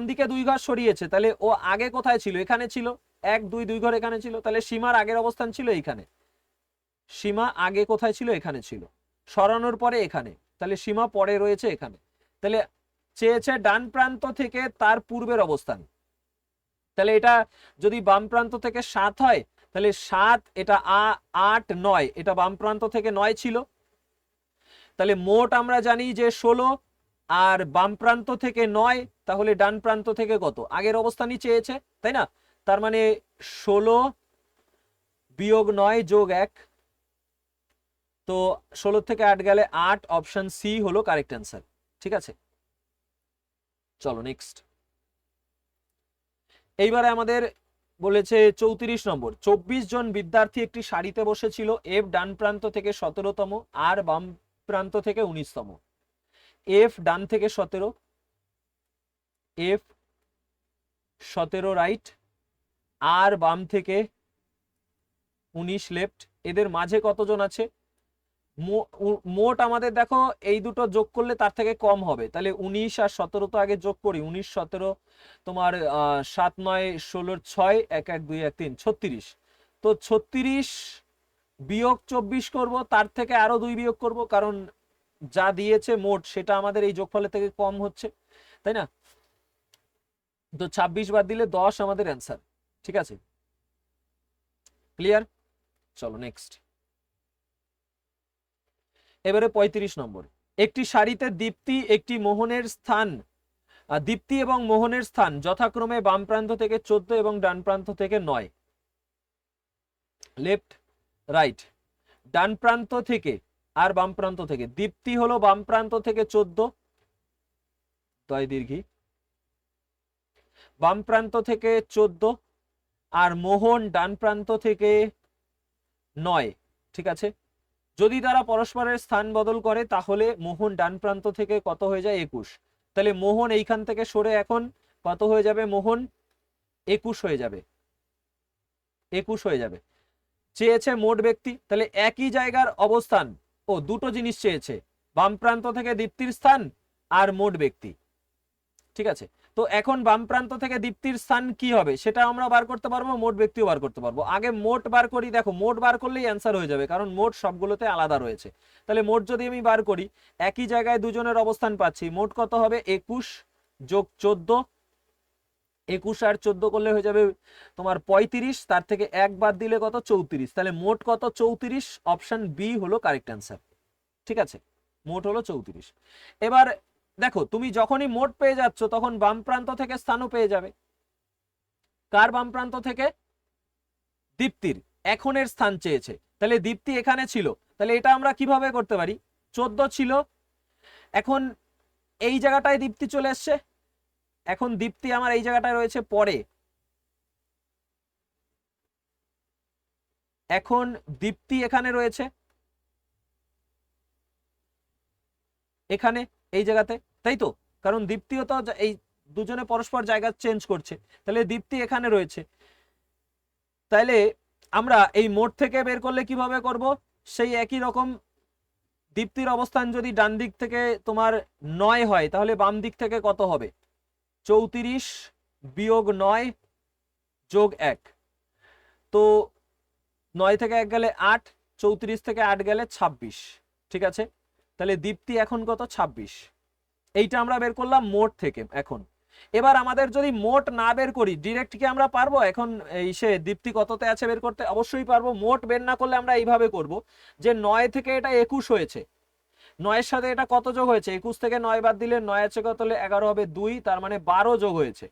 দিকে 2 ঘর সরিয়েছে, তাহলে ও আগে কোথায় ছিল? এখানে ছিল, 1 2 2 ঘর এখানে ছিল, তাহলে সীমার আগের অবস্থান ছিল এইখানে। সীমা আগে কোথায় ছিল? এখানে ছিল, সরানোর পরে এখানে, তাহলে সীমা পরে রয়েছে এখানে, তাহলে চেয়েছে ডান প্রান্ত থেকে তার পূর্বের অবস্থান। তাহলে এটা যদি বাম প্রান্ত থেকে 7 হয়, তাহলে 7 এটা 8 9 এটা বাম প্রান্ত থেকে 9 ছিল, তাহলে মোট আমরা জানি যে 16, আর বাম প্রান্ত থেকে 9, তাহলে ডান প্রান্ত থেকে কত? আগের অবস্থানই চেয়েছে, তাই না? তার মানে 16 বিয়োগ 9 যোগ 1, তো 16 থেকে 8 গেলে 8, অপশন সি হলো কারেক্ট অ্যান্সার। ঠিক আছে, চলো নেক্সট। এইবারে আমাদের বলেছে 34 নম্বর, 24 জন বিদ্যার্থী একটি সারিতে বসেছিল, এফ ডান প্রান্ত থেকে 17তম, আর বাম প্রান্ত থেকে 19তম। এফ ডান থেকে 17, এফ 17 রাইট, আর বাম থেকে 19 লেফট। এদের মাঝে কতজন আছে? মোট আমাদের দেখো এই দুটো যোগ করলে তার থেকে কম হবে, তাহলে 19 আর 17 তো আগে যোগ করি, 19 17 তোমার 7 9 16 6 1 1 2 1 3 36, তো 36 বিয়োগ 24 করব, তার থেকে আরো 2 বিয়োগ করব, কারণ যা দিয়েছে মোট সেটা আমাদের এই যোগফলের থেকে কম হচ্ছে, তাই না? তো 26 বাদ দিলে 10 আমাদের অ্যান্সার। ঠিক আছে, ক্লিয়ার? চলো নেক্সট। এবারে 35 নম্বর, একটি সারিতে দীপ্তি দীপ্তি এবং মোহনের স্থান যথাক্রমে বাম প্রান্ত থেকে 14 এবং ডান প্রান্ত থেকে 9। লেফট রাইট, ডান প্রান্ত থেকে আর বাম প্রান্ত থেকে। দীপ্তি হলো বাম প্রান্ত থেকে 14, তয় দীর্ঘী, বাম প্রান্ত থেকে 14, আর মোহন ডান প্রান্ত থেকে 9। ঠিক আছে, যদি তারা পরস্পরের স্থান বদল করে তাহলে মোহন ডান প্রান্ত থেকে কত হয়ে যায়? 21। তাহলে মোহন এইখান থেকে সরে এখন কত হয়ে যাবে? মোহন 21 হয়ে যাবে, 21 হয়ে যাবে। চেয়েছে মোট ব্যক্তি, তাহলে একই জায়গার অবস্থান, ও দুটো জিনিস চেয়েছে, বাম প্রান্ত থেকে দীপ্তির স্থান আর মোট ব্যক্তি। ঠিক আছে, তো এখন বাম প্রান্ত থেকে দীপ্তির স্থান কি হবে সেটা আমরা বার করতে পারবো, মোট ব্যক্তিও বার করতে পারবো। আগে মোট বার করি, দেখো মোট বার করলেই অ্যান্সার হয়ে যাবে, কারণ মোট সবগুলোতে আলাদা রয়েছে। তাহলে মোট যদি আমি বার করি, একই জায়গায় দুজনের অবস্থান পাচ্ছি, মোট কত হবে? 21 যোগ 14, 21 আর 14 করলে হয়ে যাবে তোমার 35, তার থেকে 1 বাদ দিলে কত? 34। তাহলে মোট কত? 34, অপশন বি হলো কারেক্ট অ্যান্সার। ঠিক আছে, মোট হলো 34। এবার দেখো তুমি যখনই মোট পেয়ে যাচ্ছ তখন বাম প্রান্ত থেকে স্থানও পেয়ে যাবে। কার বাম প্রান্ত থেকে? দীপ্তির। এখনের স্থান চেয়েছে, তাহলে দীপ্তি এখানে ছিল, তাহলে এটা আমরা কিভাবে করতে পারি? 14 ছিল, এখন এই জায়গাটায় দীপ্তি চলে এসছে, এখন দীপ্তি আমার এই জায়গাটায় রয়েছে পরে, এখন দীপ্তি এখানে রয়েছে, এখানে এই জায়গাতে, তাই তো? কারণ দীপ্তিও তো এই দুজনে পরস্পর জায়গা চেঞ্জ করছে, তাহলে দীপ্তি এখানে রয়েছে। তাহলে আমরা এই মোট থেকে বের করলে কিভাবে করব? সেই একই রকম, দীপ্তির অবস্থান যদি ডান দিক থেকে তোমার 9 হয়, তাহলে বাম দিক থেকে কত হবে? 34 বিয়োগ 9 যোগ 1, তো 9 থেকে 1 গেলে 8, 34 থেকে 8 গেলে 26। ঠিক আছে, তাহলে দীপ্তি এখন কত? 26। এইটা আমরা বের করলাম মোট থেকে। এখন এবার আমাদের যদি মোট না বের করি, ডিরেক্ট কি আমরা পারবো এখন এই সে দীপ্তি কততে আছে বের করতে? অবশ্যই পারবো। মোট বের না করলে আমরা এইভাবে করব যে 9 থেকে এটা 21 হয়েছে, 9 এর সাথে এটা কত যোগ হয়েছে? 21 থেকে 9 বাদ দিলে 9 আছে কত? হলে 11 হবে 2, তার মানে 12 যোগ হয়েছে।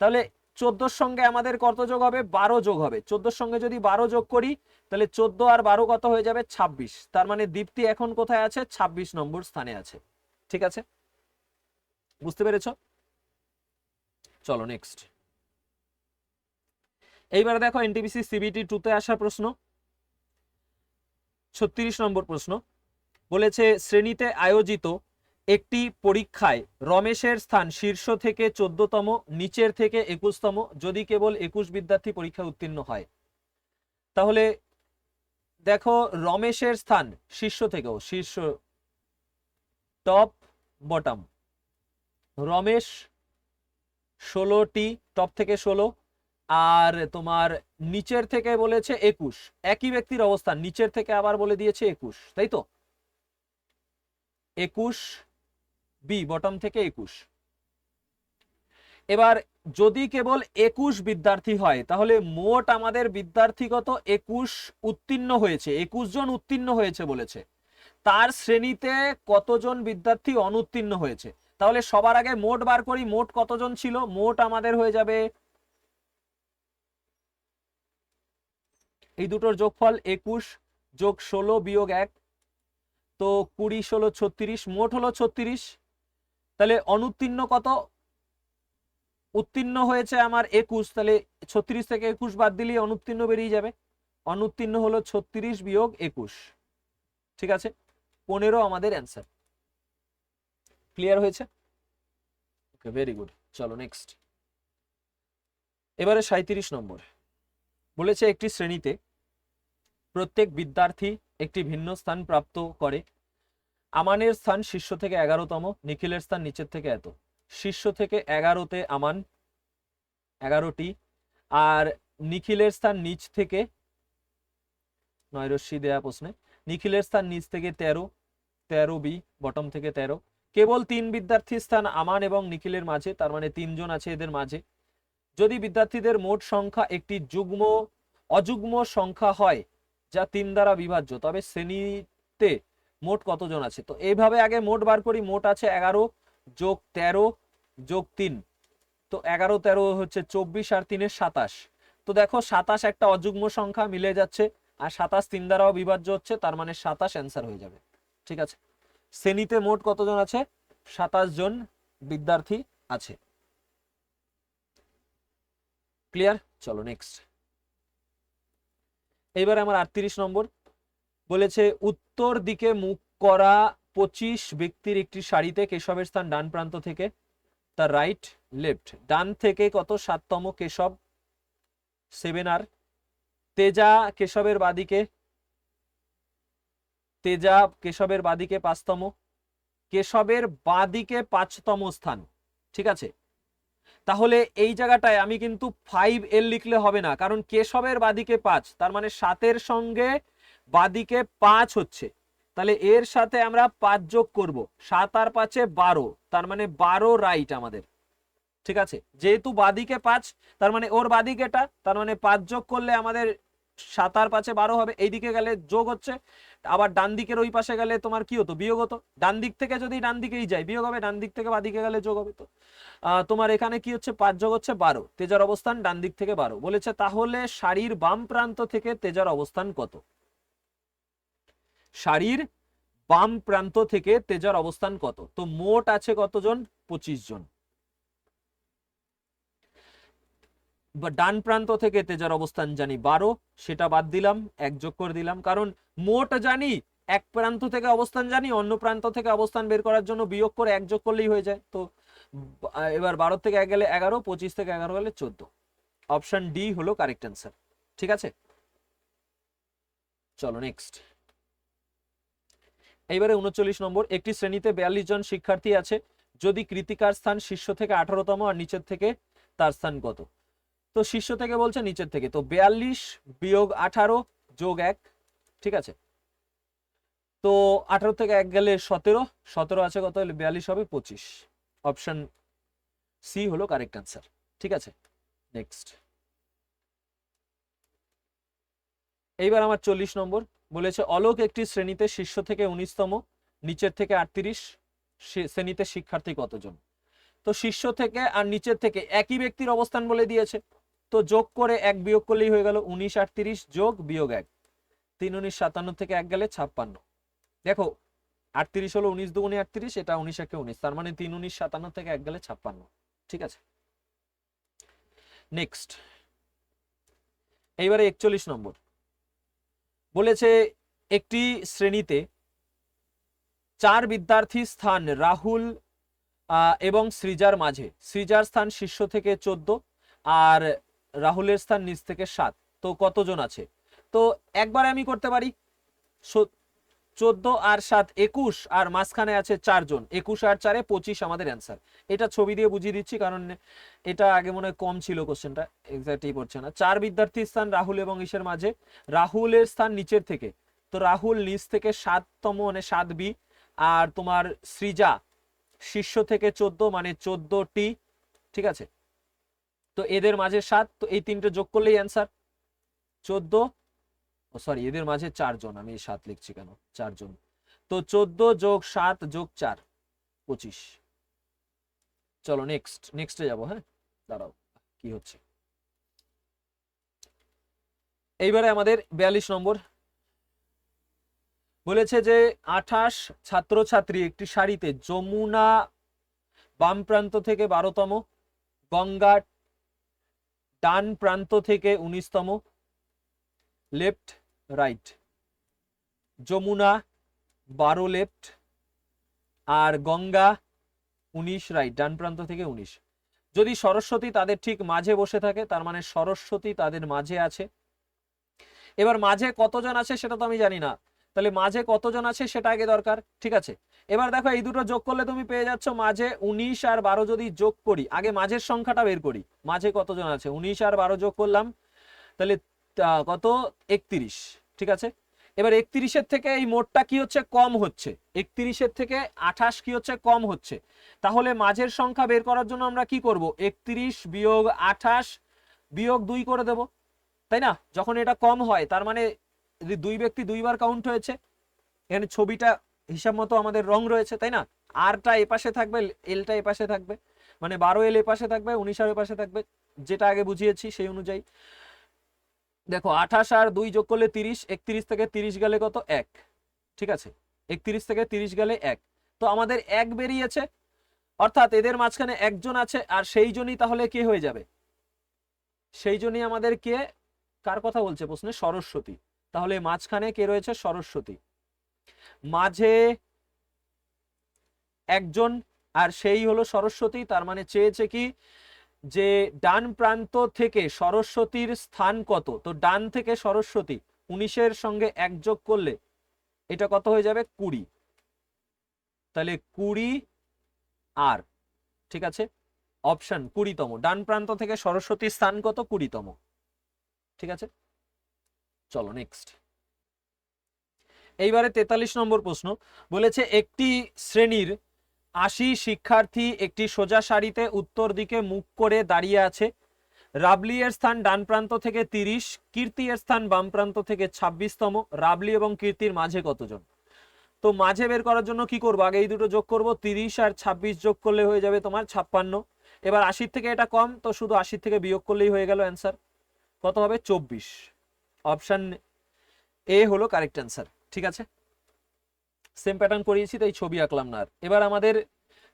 তাহলে 14 সঙ্গে আমাদের কত যোগ হবে? 12 যোগ হবে। 14 সঙ্গে যদি 12 যোগ করি তাহলে 14 আর 12 কত হয়ে যাবে? 26। তার মানে দীপ্তি এখন কোথায় আছে? 26 নম্বর স্থানে আছে। ঠিক আছে, বুঝতে পেরেছো? চলো নেক্সট। এইবারে দেখো এনটিপিসি সিবিটি 2 তে আসা প্রশ্ন, 36 নম্বর প্রশ্ন। বলেছে শ্রেণীতে আয়োজিত একটি পরীক্ষায় রমেশের স্থান শীর্ষ থেকে 14তম, নিচের থেকে 21তম, যদি কেবল 21 বিদ্যার্থী পরীক্ষা উত্তীর্ণ হয়। তাহলে দেখো রমেশের স্থান শীর্ষ থেকেও, শীর্ষ টপ বটম, রমেশ 16টি, টপ থেকে 16, আর তোমার নিচের থেকে বলেছে 21, একই ব্যক্তির অবস্থান, নিচের থেকে আবার বলে দিয়েছে 21, তাই তো? 21 বি, বটম থেকে 21। এবার যদি কেবল 21 বিদ্যার্থী হয় তাহলে মোট আমাদের বিদ্যার্থী কত? 21 উত্তীর্ণ হয়েছে, 21 জন উত্তীর্ণ হয়েছে বলেছে। তার শ্রেণীতে কতজন বিদ্যার্থী অনুত্তীর্ণ হয়েছে? তাহলে সবার আগে মোট বার করি, মোট কতজন ছিল? মোট আমাদের হয়ে যাবে এই দুটোর যোগফল 21 যোগ 16 বিয়োগ 1, তো 20 16 36, মোট হলো 36। তাহলে অনুত্তীর্ণ কত? উত্তীর্ণ হয়েছে আমার 21, তাহলে 36 থেকে 21 বাদ দিলে অনুত্তীর্ণ বেরিয়ে যাবে। অনুত্তীর্ণ হলো 36 বিয়োগ 21, ঠিক আছে, 15 আমাদের অ্যান্সার। ক্লিয়ার হয়েছে? ওকে, ভেরি গুড। চলো নেক্সট। এবারে 37 নম্বর বলেছে একটি শ্রেণীতে প্রত্যেক বিদ্যার্থী একটি ভিন্ন স্থান প্রাপ্ত করে। আমানের স্থান শীর্ষ থেকে 11তম, নিখিলের স্থান নিচের থেকে এত। শীর্ষ থেকে 11তে আমান 11টি, আর নিখিলের স্থান নিচ থেকে 9 রশ্মি দেয়া প্রশ্নে, নিখিলের স্থান নিচ থেকে 13 বি, বটম থেকে 13। কেবল 3 বিদ্যার্থীর স্থান আমান এবং নিখিলের মাঝে, তার মানে 3 জন আছে এদের মাঝে। যদি বিদ্যার্থীদের মোট সংখ্যা একটি অযুগ্ম সংখ্যা হয় যা 3 দ্বারা বিভাজ্য, তবে শ্রেণীতে মোট কতজন আছে? তো এইভাবে আগে মোট বার করি। মোট আছে 11 যোগ 13 যোগ 3, তো 11 13 হচ্ছে 24 আর 3 27। তো দেখো 27 একটা অযুগ্ম সংখ্যা, মিলে যাচ্ছে, আর 27 3 দ্বারাও বিভাজ্য হচ্ছে, তার মানে 27 অ্যান্সার হয়ে যাবে। ঠিক আছে, শ্রেণীতে মোট কতজন আছে? 27 জন বিদ্যার্থী আছে। ক্লিয়ার? চলো নেক্সট। এইবার আমার 38 নম্বর বলেছে উত্তর দিকে মুখ করা 25 ব্যক্তির একটি সারিতে কেশবের স্থান ডান প্রান্ত থেকে, তার রাইট লেফট, ডান থেকে কত? 7তম কেশব 7 আর। তেজা কেশবের বাদিকে, তেজা কেশবের বাদিকে 5তম, কেশবের বাদিকে 5তম স্থান। ঠিক আছে, তাহলে এই জায়গাটায় আমি কিন্তু 5L লিখলে হবে না, কারণ কেশবের বাদিকে 5, তার মানে 7-এর সঙ্গে বাদিকে 5 হচ্ছে, তাহলে এর সাথে আমরা 5 যোগ করব, 7 আর 5-এ 12, তার মানে 12 রাইট আমাদের। ঠিক আছে, যেহেতু বাদিকে 5, তার মানে ওর বাদিকেটা, তার মানে 5 যোগ করলে আমাদের 7 আর 5-এ 12 হবে। এইদিকে গেলে যোগ হচ্ছে, আবার ডান দিকের ওই পাশে গেলে তোমার কি হতো? বিয়োগ হতো। ডান দিক থেকে যদি ডান দিকেই যাই বিয়োগ হবে, ডান দিক থেকে বাদিকে গেলে যোগ হবে। তো তোমার এখানে কি হচ্ছে? 5 যোগ হচ্ছে 12, তেজার অবস্থান ডান দিক থেকে 12 বলেছে। তাহলে সারির বাম প্রান্ত থেকে তেজার অবস্থান কত? সারির বাম প্রান্ত থেকে তেজার অবস্থান কত? তো মোট আছে কতজন? 25 জন। ডান প্রান্ত থেকে তেজার অবস্থান জানি 12, সেটা বাদ দিলাম, 1 যোগ করে দিলাম, কারণ মোট জানি, এক প্রান্ত থেকে অবস্থান জানি, অন্য প্রান্ত থেকে অবস্থান বের করার জন্য বিয়োগ করে 1 যোগ করলেই হয়ে যায়। তো এবার 12 থেকে 1 গেলে 11, 25 থেকে 11 গেলে 14। অপশন ডি হলো কারেক্ট অ্যান্সার। ঠিক আছে, চলো নেক্সট। এইবারে 39 নম্বর, একটি শ্রেণীতে 42 জন শিক্ষার্থী আছে, যদি কৃতিকার স্থান শীর্ষ থেকে 18তম আর নিচের থেকে তার স্থান কত? তো শীর্ষ থেকে বলছে নিচের থেকে, তো 42 বিয়োগ 18 যোগ 1, ঠিক আছে, তো 18 থেকে 1 গেলে 17, 17 আছে কত? 42 হবে 25। অপশন সি হলো কারেক্ট অ্যান্সার। ঠিক আছে, নেক্সট। এইবার আমার 40 নম্বর বলেছে অলোক একটি শ্রেণীতে শীর্ষ থেকে 19তম, নিচের থেকে 38, শ্রেণীতে শিক্ষার্থী কতজন? তো শীর্ষ থেকে আর নিচের থেকে একই ব্যক্তির অবস্থান বলে দিয়েছে, তো যোগ করে 1 বিয়োগ করলেই হয়ে গেল। 19 38 যোগ বিয়োগ 1, 3 19 57 থেকে 1 গেলে 56। দেখো 38 হলো 19 দুগুণে 38, এটা 19 একে 19, তার মানে 3 19 57 থেকে 1 গেলে 56। ঠিক আছে, নেক্সট। এইবারে 41 নম্বর বলেছে একটি শ্রেণীতে 4 বিদ্যার্থী স্থান রাহুল এবং সৃজার মাঝে, সৃজার স্থান শীর্ষ থেকে 14 আর রাহুলের স্থান নিচ থেকে 7, তো কতজন আছে? তো একবার আমি করতে পারি, 14 আর 7 21, আর মাঝখানে আছে 4 জন, 21 আর 4-এ 25 আমাদের অ্যান্সার। এটা ছবি দিয়ে বুঝিয়ে দিচ্ছি, কারণ এটা আগে মনে হয় কম ছিল কোশ্চেনটা, এক্স্যাক্টলি পড়ছে না। 4 বিদ্যার্থীর স্থান রাহুল এবং ইসের মাঝে, রাহুলের স্থান নিচের থেকে, তো রাহুল নিচ থেকে 7তম মানে 7বি, আর তোমার সৃজা শীর্ষ থেকে 14 মানে 14টি। ঠিক আছে, তো এদের মাঝে 7, তো এই তিনটে যোগ করলেই অ্যান্সার 14, সরি এদের মাঝে 4 জন, আমি 7 লিখছি কেন, 4 জন। তো 14 যোগ 7 যোগ 4 25। চলো নেক্সটে যাবো। হ্যাঁ দাঁড়াও, কি হচ্ছে এইবারে আমাদের 42 নম্বর বলেছে যে 28 ছাত্রছাত্রী একটি সারিতে যমুনা বাম প্রান্ত থেকে 12তম, গঙ্গা ডান প্রান্ত থেকে 19তম, লেফট রাইট, যমুনা 12 লেফট আর গঙ্গা 19 রাইট, ডান প্রান্ত থেকে 19। যদি সরস্বতী তাদের ঠিক মাঝে বসে থাকে, তার মানে সরস্বতী তাদের মাঝে আছে। এবার মাঝে কতজন আছে সেটা তো আমি জানি না, তাহলে মাঝে কতজন আছে সেটা আগে দরকার। ঠিক আছে, এবার দেখো এই দুটো যোগ করলে তুমি পেয়ে যাচ্ছ মাঝে 19 আর 12 যদি যোগ করি, আগে মাঝের সংখ্যাটা বের করি, মাঝে কতজন আছে, 19 আর 12 যোগ করলাম, তাহলে কত 31। ঠিক আছে, এবার 31-এর থেকে এই মোটটা কি হচ্ছে, কম হচ্ছে, 31-এর থেকে 28 কি হচ্ছে, কম হচ্ছে। তাহলে মাঝের সংখ্যা বের করার জন্য আমরা কি করব, 31 বিয়োগ 28 বিয়োগ 2 করে দেব, তাই না? যখন এটা কম হয় তার মানে দুই ব্যক্তি দুইবার কাউন্ট হয়েছে, এখানে ছবিটা হিসাব মতো আমাদের রং রয়েছে, তাই না? আরটা এপাশে থাকবে, এলটা এপাশে থাকবে, মানে 12 এল এপাশে থাকবে, 19 আর এপাশে থাকবে, যেটা আগে বুঝিয়েছি সেই অনুযায়ী। দেখো 28 আর 2 যোগ করলে 30, 31 থেকে 30 গেলে কত, 1। ঠিক আছে, 31 থেকে 30 গেলে 1, তো আমাদের 1 বেরিয়েছে, অর্থাৎ এদের মাঝখানে একজন আছে, আর সেই জনই তাহলে কে হয়ে যাবে, সেই জন্যই আমাদের কে, কার কথা বলছে প্রশ্নে, সরস্বতী। তাহলে মাঝখানে কে রয়েছে, সরস্বতী, মাঝে একজন আর সেই হলো সরস্বতী। তার মানে চেয়েছে কি যে ডান প্রান্ত থেকে সরস্বতীর স্থান কত, তো ডান থেকে সরস্বতী 19-এর সঙ্গে 1 যোগ করলে এটা কত হয়ে যাবে, 20, তাহলে 20 আর, ঠিক আছে, অপশন 20তম, ডান প্রান্ত থেকে সরস্বতীর স্থান কত, 20তম। ঠিক আছে, চলো নেক্সট। এইবারে 43 নম্বর প্রশ্ন বলেছে একটি শ্রেণীর 80 শিক্ষার্থী একটি সোজা সারিতে উত্তর দিকে মুখ করে দাঁড়িয়ে আছে। রাবলি এর স্থান ডান প্রান্ত থেকে 30, কীর্তি এর স্থান বাম প্রান্ত থেকে 26তম, রাবলি এবং কীর্তির মাঝে কতজন? তো মাঝে বের করার জন্য কি করবো, আগে এই দুটো যোগ করব, 30 আর 26 যোগ করলে হয়ে যাবে তোমার 56। এবার 80 থেকে এটা কম, তো শুধু 80 থেকে বিয়োগ করলেই হয়ে গেল অ্যান্সার, কত হবে, 24। অপশন এ হলো কারেক্ট অ্যান্সার। ঠিক আছে, সেম প্যাটার্ন করিয়েছি তাই ছবি আঁকলাম না আর। এবার আমাদের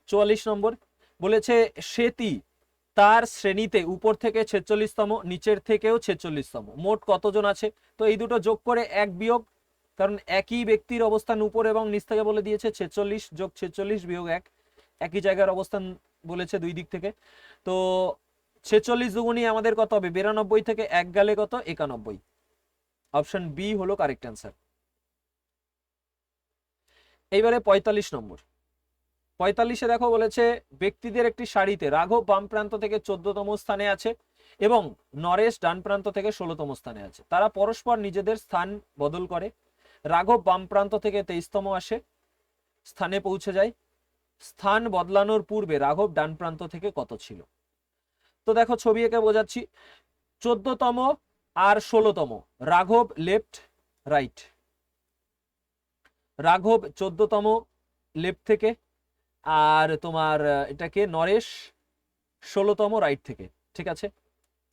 44 নম্বর বলেছে সেতি তার শ্রেণীতে উপর থেকে 46তম, নিচের থেকেও 46তম, মোট কতজন আছে? তো এই দুটো যোগ করে 1 বিয়োগ, কারণ একই ব্যক্তির অবস্থান উপর এবং নিচ থেকে বলে দিয়েছে, 46 যোগ 46 বিয়োগ 1, একই জায়গার অবস্থান বলেছে দুই দিক থেকে। তো 46 দুগুণী আমাদের কত হবে, 92 থেকে 1 গেলে কত, 91। অপশন বি হলো কারেক্ট অ্যান্সার। এইবারে 45 নম্বর, 45-এ দেখো বলেছে ব্যক্তিদের একটি সারিতে রাঘব বাম প্রান্ত থেকে 14তম স্থানে আছে এবং নরেশ ডান প্রান্ত থেকে 16তম স্থানে আছে। তারা পরস্পর নিজেদের স্থান বদল করে। রাঘব বাম প্রান্ত থেকে 23তম আসে, স্থানে পৌঁছে যায়। স্থান বদলানোর পূর্বে রাঘব ডান প্রান্ত থেকে কত ছিল? তো দেখো ছবি এঁকে বোঝাচ্ছি, 14তম আর 16তম, রাঘব লেফট রাইট, রাঘব 14তম লেফট থেকে, আর তোমার এটাকে নরেশ 16তম রাইট থেকে। ঠিক আছে,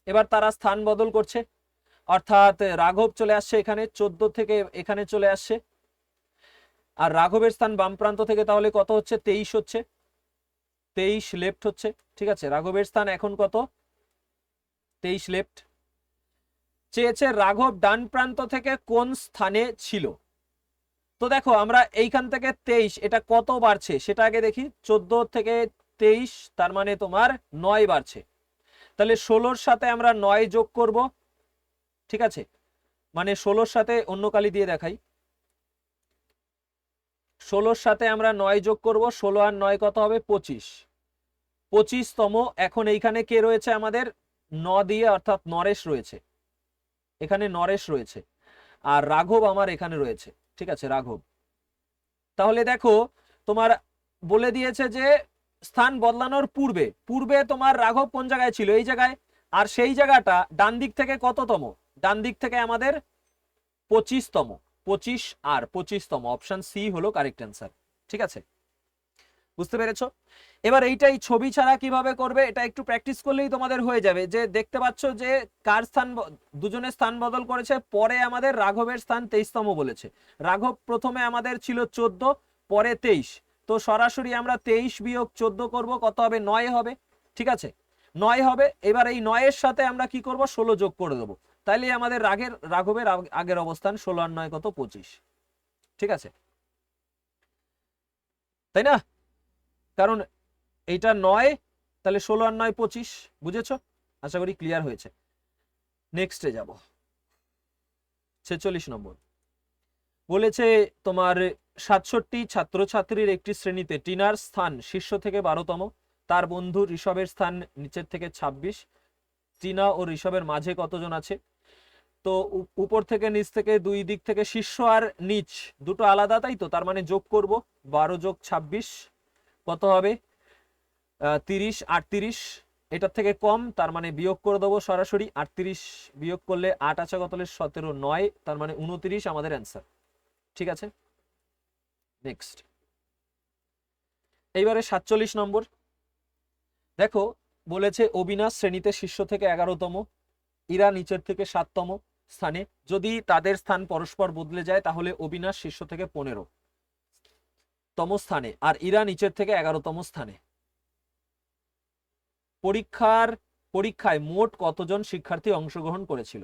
এবার তারা স্থান বদল করছে, অর্থাৎ রাঘব চলে আসছে এখানে 14 থেকে এখানে চলে আসছে, আর রাঘবের স্থান বাম প্রান্ত থেকে তাহলে কত হচ্ছে, 23 হচ্ছে, 23 লেফট হচ্ছে। ঠিক আছে, রাঘবের স্থান এখন কত, 23 লেফট। চেয়েছে রাঘব ডান প্রান্ত থেকে কোন স্থানে ছিল। তো দেখো আমরা এইখান থেকে 23 এটা কত বাড়ছে সেটা আগে দেখি, 14 থেকে 23 তার মানে তোমার 9 বাড়ছে, তাহলে 16-র সাথে আমরা 9 যোগ করব। ঠিক আছে, মানে 16-র সাথে অন্য কালি দিয়ে দেখাই, 16-র সাথে আমরা 9 যোগ করব, 16 আর 9 কত হবে, 25, 25তম। এখন এইখানে কে রয়েছে আমাদের, 9 দিয়ে, অর্থাৎ নরেশ রয়েছে, এখানে নরেশ রয়েছে, আর রাঘব আমার এখানে রয়েছে। ঠিক আছে, রাঘব। তাহলে দেখো তোমার বলে দিয়েছে যে স্থান বদলানোর পূর্বে, পূর্বে তোমার রাঘব কোন জায়গায় ছিল, এই জায়গায়, আর সেই জায়গাটা ডান দিক থেকে কততম? ডান দিক থেকে আমাদের 25তম, 25 আর 25তম, অপশন সি হলো কারেক্ট অ্যান্সার। ঠিক আছে, বুঝতে পেরেছো? এবার এইটাই ছবি ছাড়া কিভাবে করবে এটা একটু প্র্যাকটিস করলেই তোমাদের হয়ে যাবে। যে দেখতে পাচ্ছ যে কার স্থান, দুজনের স্থান বদল করেছে, পরে আমাদের রাঘবের স্থান 23তম বলেছে। রাঘব প্রথমে আমাদের ছিল 14, পরে 23, তো সরাসরি আমরা 23 বিয়োগ 14 করব, কত হবে? 9 হবে। ঠিক আছে, 9 হবে। এবার এই 9 এর সাথে আমরা কি করব? 16 যোগ করে দেবো, তাইলে আমাদের রাঘবের আগের অবস্থান 16 আর 9 কত? 25। ঠিক আছে, তাই না? কারণ এইটা 9, তাহলে 16 আর 9 25। বুঝেছো? আশা করি ক্লিয়ার হয়েছে। নেক্সটে যাব, 46 নম্বর। বলেছে তোমার 67 ছাত্রছাত্রীর একটি শ্রেণীতে টিনার স্থান শীর্ষ থেকে 12তম, তার বন্ধু ঋষভের স্থান নিচের থেকে 26। টিনা ও ঋষভের মাঝে কতজন আছে? তো উপর থেকে নিচ থেকে দুই দিক থেকে শীর্ষ আর নিচ দুটো আলাদা, তাই তো? তার মানে যোগ করব, 12 যোগ 26 কত হবে? 30, 38। এটার থেকে কম, তার মানে বিয়োগ করে দেবো সরাসরি। 38 বিয়োগ করলে 8 আছে কত? 17, 9, তার মানে 29 আমাদের অ্যান্সার। ঠিক আছে, নেক্সট। এইবারে 47 নম্বর। দেখো, বলেছে অবিনাশ শ্রেণীতে শীর্ষ থেকে 11তম, ইরা নিচের থেকে 7তম স্থানে। যদি তাদের স্থান পরস্পর বদলে যায় তাহলে অবিনাশ শীর্ষ থেকে 15তম স্থানে আর ইরা নিচের থেকে 11তম স্থানে। পরীক্ষায় মোট কতজন শিক্ষার্থী অংশগ্রহণ করেছিল?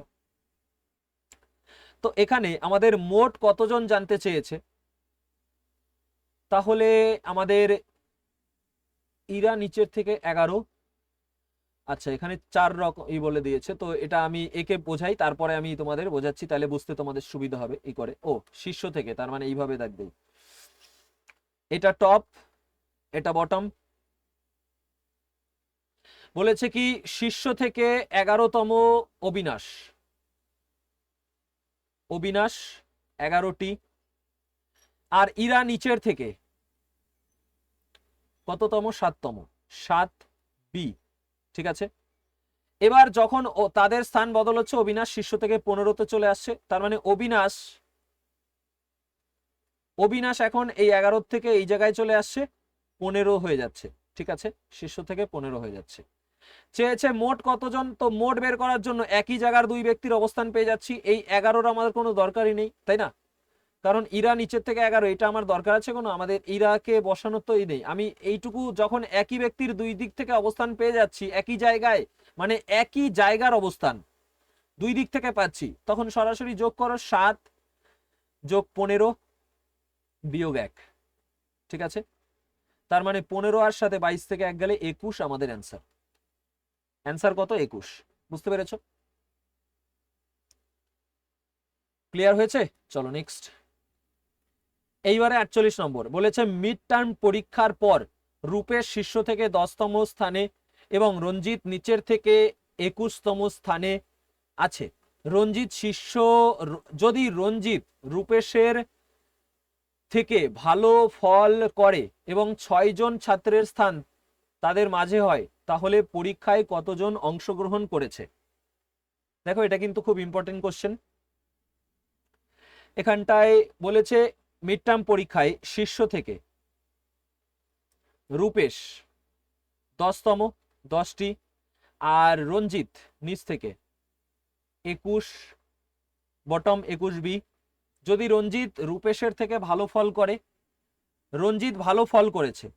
তো এখানে আমাদের মোট কতজন জানতে চেয়েছে, তাহলে আমাদের ইরা নিচের থেকে 11। আচ্ছা, এখানে 4 রকম বলে দিয়েছে, তো এটা আমি একে বোঝাই, তারপরে আমি তোমাদের বোঝাচ্ছি, তাহলে বুঝতে তোমাদের সুবিধা হবে। এই করে, ও শীর্ষ থেকে, তার মানে এইভাবে দেখবে, এটা টপ, এটা বটম। বলেছে কি শীর্ষ থেকে 11তম অবিনাশ, 11টি, আর ইরা নিচের থেকে কততম? 7তম, 7B। ঠিক আছে, এবার যখন তাদের স্থান বদল হচ্ছে, অবিনাশ শীর্ষ থেকে 15তে চলে আসছে, তার মানে অবিনাশ এখন এই 11 থেকে এই জায়গায় চলে আসছে, 15 হয়ে যাচ্ছে। ঠিক আছে, শীর্ষ থেকে 15 হয়ে যাচ্ছে। চেয়েছে মোট কতজন, তো মোট বের করার জন্য একই জায়গার দুই ব্যক্তির অবস্থান পেয়ে যাচ্ছি। এই 11র আমাদের কোনো দরকারই নেই, তাই না? কারণ ইরা নিচের থেকে 11, এটা আমার দরকার আছে কোনো? আমাদের ইরাকে বসানোর তো নেই। আমি এইটুকু যখন একই ব্যক্তির দুই দিক থেকে অবস্থান পেয়ে যাচ্ছি একই জায়গায়, মানে একই জায়গার অবস্থান দুই দিক থেকে পাচ্ছি, তখন সরাসরি যোগ করো, 7 যোগ 15 বিয়োগ 1। ঠিক আছে, তার মানে 15 আর সাথে 22 থেকে 1 গেলে 21 আমাদের অ্যান্সার। অ্যান্সার কত? 21। বুঝতে পেরেছো? ক্লিয়ার হয়েছে? চলো নেক্সট। এইবারে 48 নম্বর। বলেছে মিড টার্ম পরীক্ষার পর রূপেশ শীর্ষ থেকে 10তম স্থানে এবং রঞ্জিত নিচের থেকে 21তম স্থানে আছে। যদি রঞ্জিত রূপেশের থেকে ভালো ফল করে এবং 6 জন ছাত্রের স্থান তাদের মাঝে হয়, তাহলে পরীক্ষায় কতজন অংশগ্রহণ করেছে? দেখো, এটা কিন্তু খুব ইম্পর্টেন্ট কোশ্চেন। এখানটায় বলেছে মিড টার্ম পরীক্ষায় শীর্ষ থেকে রূপেশ 10তম, 10টি, আর রঞ্জিত নিচ থেকে 21, বটম 21B। যদি রঞ্জিত রূপেশের থেকে ভালো ফল করে, রঞ্জিত ভালো ফল করেছে,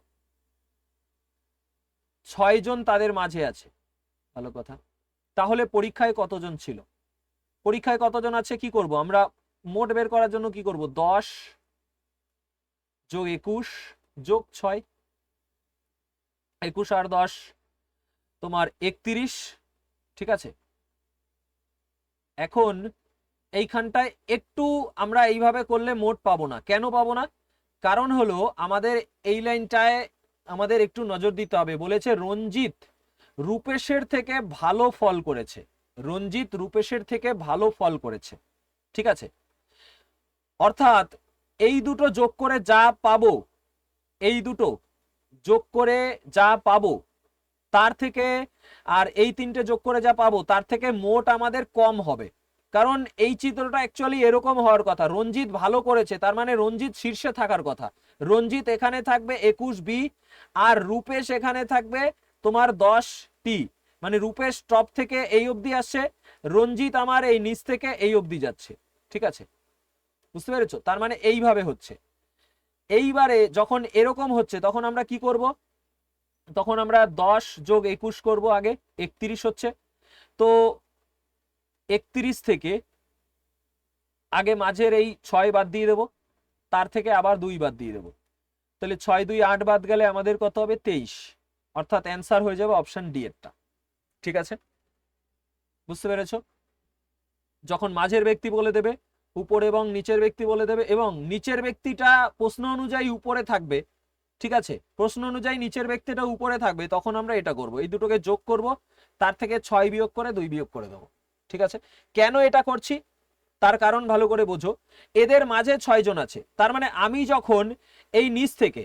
6 জন তাদের মাঝে আছে, ভালো কথা, তাহলে পরীক্ষায় কতজন ছিল? পরীক্ষায় কতজন আছে কি করব আমরা? মোট বের করার জন্য কি করব? 10 যোগ 21 যোগ 6, 21 আর 10 তোমার 31। ঠিক আছে, এখন এইখানটায় একটু আমরা এইভাবে করলে মোট পাবো না। কেন পাবো না? কারণ হলো আমাদের এই লাইনটায় আমাদের একটু নজর দিতে হবে। বলেছে রঞ্জিত রূপেশের থেকে ভালো ফল করেছে, রঞ্জিত রূপেশের থেকে ভালো ফল করেছে। ঠিক আছে, অর্থাৎ এই দুটো যোগ করে যা পাবো, এই দুটো যোগ করে যা পাবো তার থেকে আর এই তিনটে যোগ করে যা পাবো তার থেকে মোট আমাদের কম হবে, কারণ এই চিত্রটা অ্যাকচুয়ালি এরকম হওয়ার কথা। রঞ্জিত ভালো করেছে, তার মানে রঞ্জিত শীর্ষে থাকার কথা। রঞ্জিত এখানে থাকবে 21B, আর রূপেশ এখানে থাকবে তোমার 10T, মানে রূপেশ টপ থেকে এই অবধি আসছে, রঞ্জিত আমার এই নিচ থেকে এই অবধি যাচ্ছে। ঠিক আছে, বুঝতে পেরেছো? তার মানে এইভাবে হচ্ছে। এইবারে যখন এরকম হচ্ছে তখন আমরা কি করব, তখন আমরা 10 যোগ 21 করব, আগে 31 হচ্ছে। তো 31 থেকে আগে মাঝের এই 6 বাদ দিয়ে দেবো, তার থেকে আবার 2 বাদ দিয়ে দেবো, তাহলে 6 2 8 বাদ গেলে আমাদের কত হবে 23, অর্থাৎ অ্যান্সার হয়ে যাবে অপশন ডি এরটা। ঠিক আছে, বুঝতে পেরেছো? যখন মাঝের ব্যক্তি বলে দেবে, উপর এবং নিচের ব্যক্তি বলে দেবে, এবং নিচের ব্যক্তিটা প্রশ্ন অনুযায়ী উপরে থাকবে, ঠিক আছে, প্রশ্ন অনুযায়ী নিচের ব্যক্তিটা উপরে থাকবে, তখন আমরা এটা করব, এই দুটোকে যোগ করব, তার থেকে 6 বিয়োগ করে 2 বিয়োগ করে দেবো। ঠিক আছে, কেন এটা করছি তার কারণ ভালো করে বোঝো। এদের মাঝে 6 জন আছে, তার মানে আমি যখন এই নিচ থেকে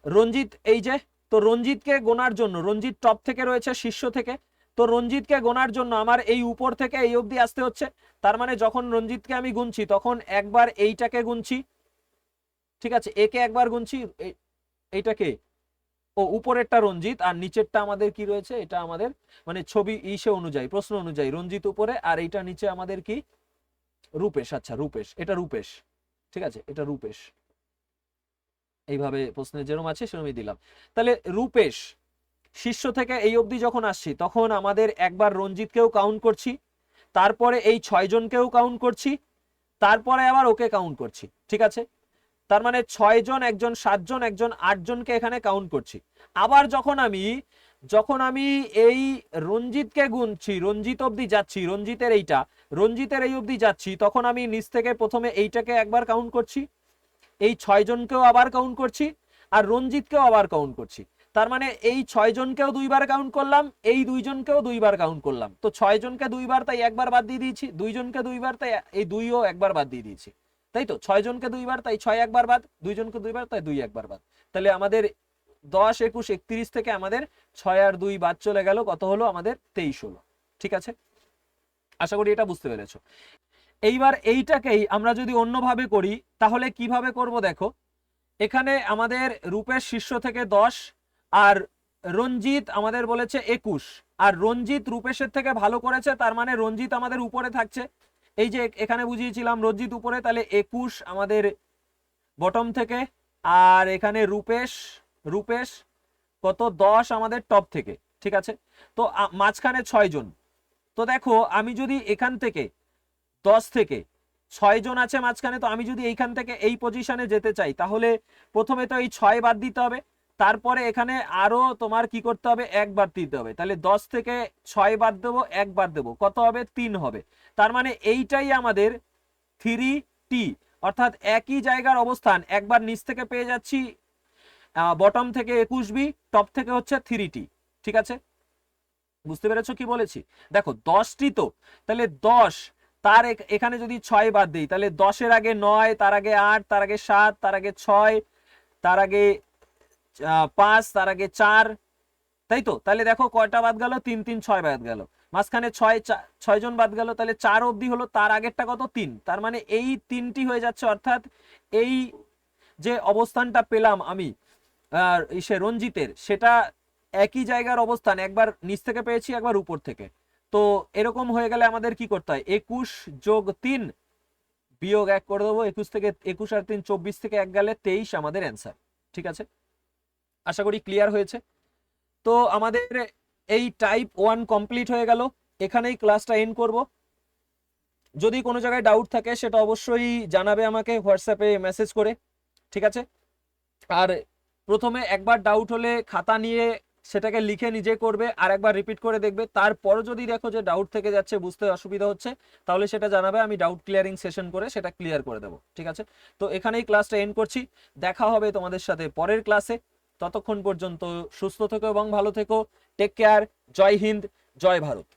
রঞ্জিত, এই যে, তো রঞ্জিতকে গোনার জন্য, রঞ্জিত টপ থেকে রয়েছে শীর্ষ থেকে, তো রঞ্জিতকে গোনার জন্য আমার এই উপর থেকে এই অবধি আসতে হচ্ছে। তার মানে যখন রঞ্জিতকে আমি গুনছি তখন একবার এইটাকে গুনছি, ঠিক আছে, একে একবার গুনছি, এইটাকে, ও উপরেরটা রঞ্জিত আর নিচেরটা আমাদের কি রয়েছে, এটা আমাদের মানে ছবি ইসে অনুযায়ী, প্রশ্ন অনুযায়ী রঞ্জিত উপরে আর এইটা নিচে আমাদের কি, রূপেশ। আচ্ছা রূপেশ, এটা রূপেশ, ঠিক আছে, এটা রূপেশ, এইভাবে প্রশ্নে যেরকম আছে সেরকমই দিলাম। তাহলে রূপেশ শীর্ষ থেকে এই অবধি যখন আসছি তখন আমাদের একবার রঞ্জিতকেও কাউন্ট করছি, তারপরে এই 6 জনকেও কাউন্ট করছি, তারপরে আবার ওকে কাউন্ট করছি। ঠিক আছে, তার মানে 6 জন, একজন 7 জন, একজন 8 জনকে এখানে কাউন্ট করছি। আবার যখন আমি এই রঞ্জিতকে গুনছি, রঞ্জিত অবধি যাচ্ছি, রঞ্জিতের এই অবধি যাচ্ছি, তখন আমি নিচ থেকে প্রথমে এইটাকে একবার কাউন্ট করছি, এই 6 জনকেও আবার কাউন্ট করছি, আর রঞ্জিতকেও আবার কাউন্ট করছি। তার মানে এই 6 জনকেও 2 বার কাউন্ট করলাম, এই 2 জনকেও 2 বার কাউন্ট করলাম। তো 6 জনকে 2 বার, তাই একবার বাদ দিয়ে দিয়েছি, 2 জনকে 2 বার, তাই এই 2ও একবার বাদ দিয়ে দিয়েছি, তাই তো, 6 জনকে 2 বার, তাই 6 একবার বাদ, 2 জনকে 2 বার, তাই 2 একবার বাদ। তাহলে আমাদের 10 21 31 থেকে আমাদের 6 আর 2 বাদ চলে গেল, কত হলো আমাদের 23 হলো। ঠিক আছে, আশা করি এটা বুঝতে পেরেছো। এইবার এইটাকেই আমরা যদি অন্যভাবে করি তাহলে কিভাবে করব দেখো, এখানে আমাদের রূপের শীর্ষ থেকে 10 আর রঞ্জিত আমাদের বলেছে 21, আর রঞ্জিত রূপেশের থেকে ভালো করেছে, তার মানে রঞ্জিত আমাদের উপরে থাকছে। এই যে এখানে বুঝিয়েছিলাম রঞ্জিত উপরে, তাহলে 21 আমাদের বটম থেকে, আর এখানে রূপেশ কত 10 আমাদের টপ থেকে। ঠিক আছে, তো মাঝখানে 6 জন। তো দেখো আমি যদি এখান থেকে 10 থেকে 6 জন আছে মাঝখানে, তো আমি যদি এইখান থেকে এই পজিশনে যেতে চাই তাহলে প্রথমে তো এই 6 বাদ দিতে হবে, তারপরে এখানে আরো তোমার কি করতে হবে, 1 বাদ দিতে হবে। তাহলে 10 থেকে 6 বাদ দেবো, 1 বাদ দেবো, কত হবে 3 হবে। তার মানে এইটাই আমাদের 3T, অর্থাৎ একই জায়গার অবস্থান, একবার নিচ থেকে পেয়ে যাচ্ছি বটম থেকে 21B, টপ থেকে হচ্ছে 3T। ঠিক আছে, বুঝতে পেরেছো কি বলেছি? দেখো 10টি, তো তাহলে 10, তার এখানে যদি 6 বাদ দিই তাহলে 10-এর আগে 9, তার আগে 8, তার আগে 7, তার আগে 6, তার আগে 5, তার আগে 4, তাই তো। তাহলে দেখো কয়টা বাদ গেল, 3 3 6 বাদ গেল, মাঝখানে 6 জন বাদ গেল, তাহলে 4 অবধি হলো, তার আগেরটা কত 3, তার মানে এই 3টি হয়ে যাচ্ছে। অর্থাৎ এই যে অবস্থানটা পেলাম আমি সে রঞ্জিতের, সেটা একই জায়গার অবস্থান, একবার নিচ থেকে পেয়েছি, একবার উপর থেকে। তো এরকম হয়ে গেলে আমাদের কি করতে হয়, 21 যোগ 3 বিয়োগ 1 করে দেবো, 21 থেকে 21 আর 3 24 থেকে 1 গেলে 23 আমাদের অ্যান্সার। ঠিক আছে, আশা করি ক্লিয়ার হয়েছে। তো আমাদের এই টাইপ 1 কমপ্লিট হয়ে গেল, এখানেই ক্লাসটা এন্ড করব। যদি কোনো জায়গায় ডাউট থাকে সেটা অবশ্যই জানাবে আমাকে হোয়াটসঅ্যাপে মেসেজ করে। ঠিক আছে, আর প্রথমে একবার ডাউট হলে খাতা নিয়ে সেটাকে লিখে নিজে করবে, আর একবার রিপিট করে দেখবে, তারপর যদি দেখো যে ডাউট থেকে যাচ্ছে, বুঝতে অসুবিধা হচ্ছে, তাহলে সেটা জানাবে, আমি ডাউট ক্লিয়ারিং সেশন করে সেটা ক্লিয়ার করে দেবো। ঠিক আছে, তো এখানেই ক্লাসটা এন্ড করছি, দেখা হবে তোমাদের সাথে পরের ক্লাসে। ততক্ষণ পর্যন্ত সুস্থ থেকো এবং ভালো থেকো, টেক কেয়ার, জয় হিন্দ, জয় ভারত।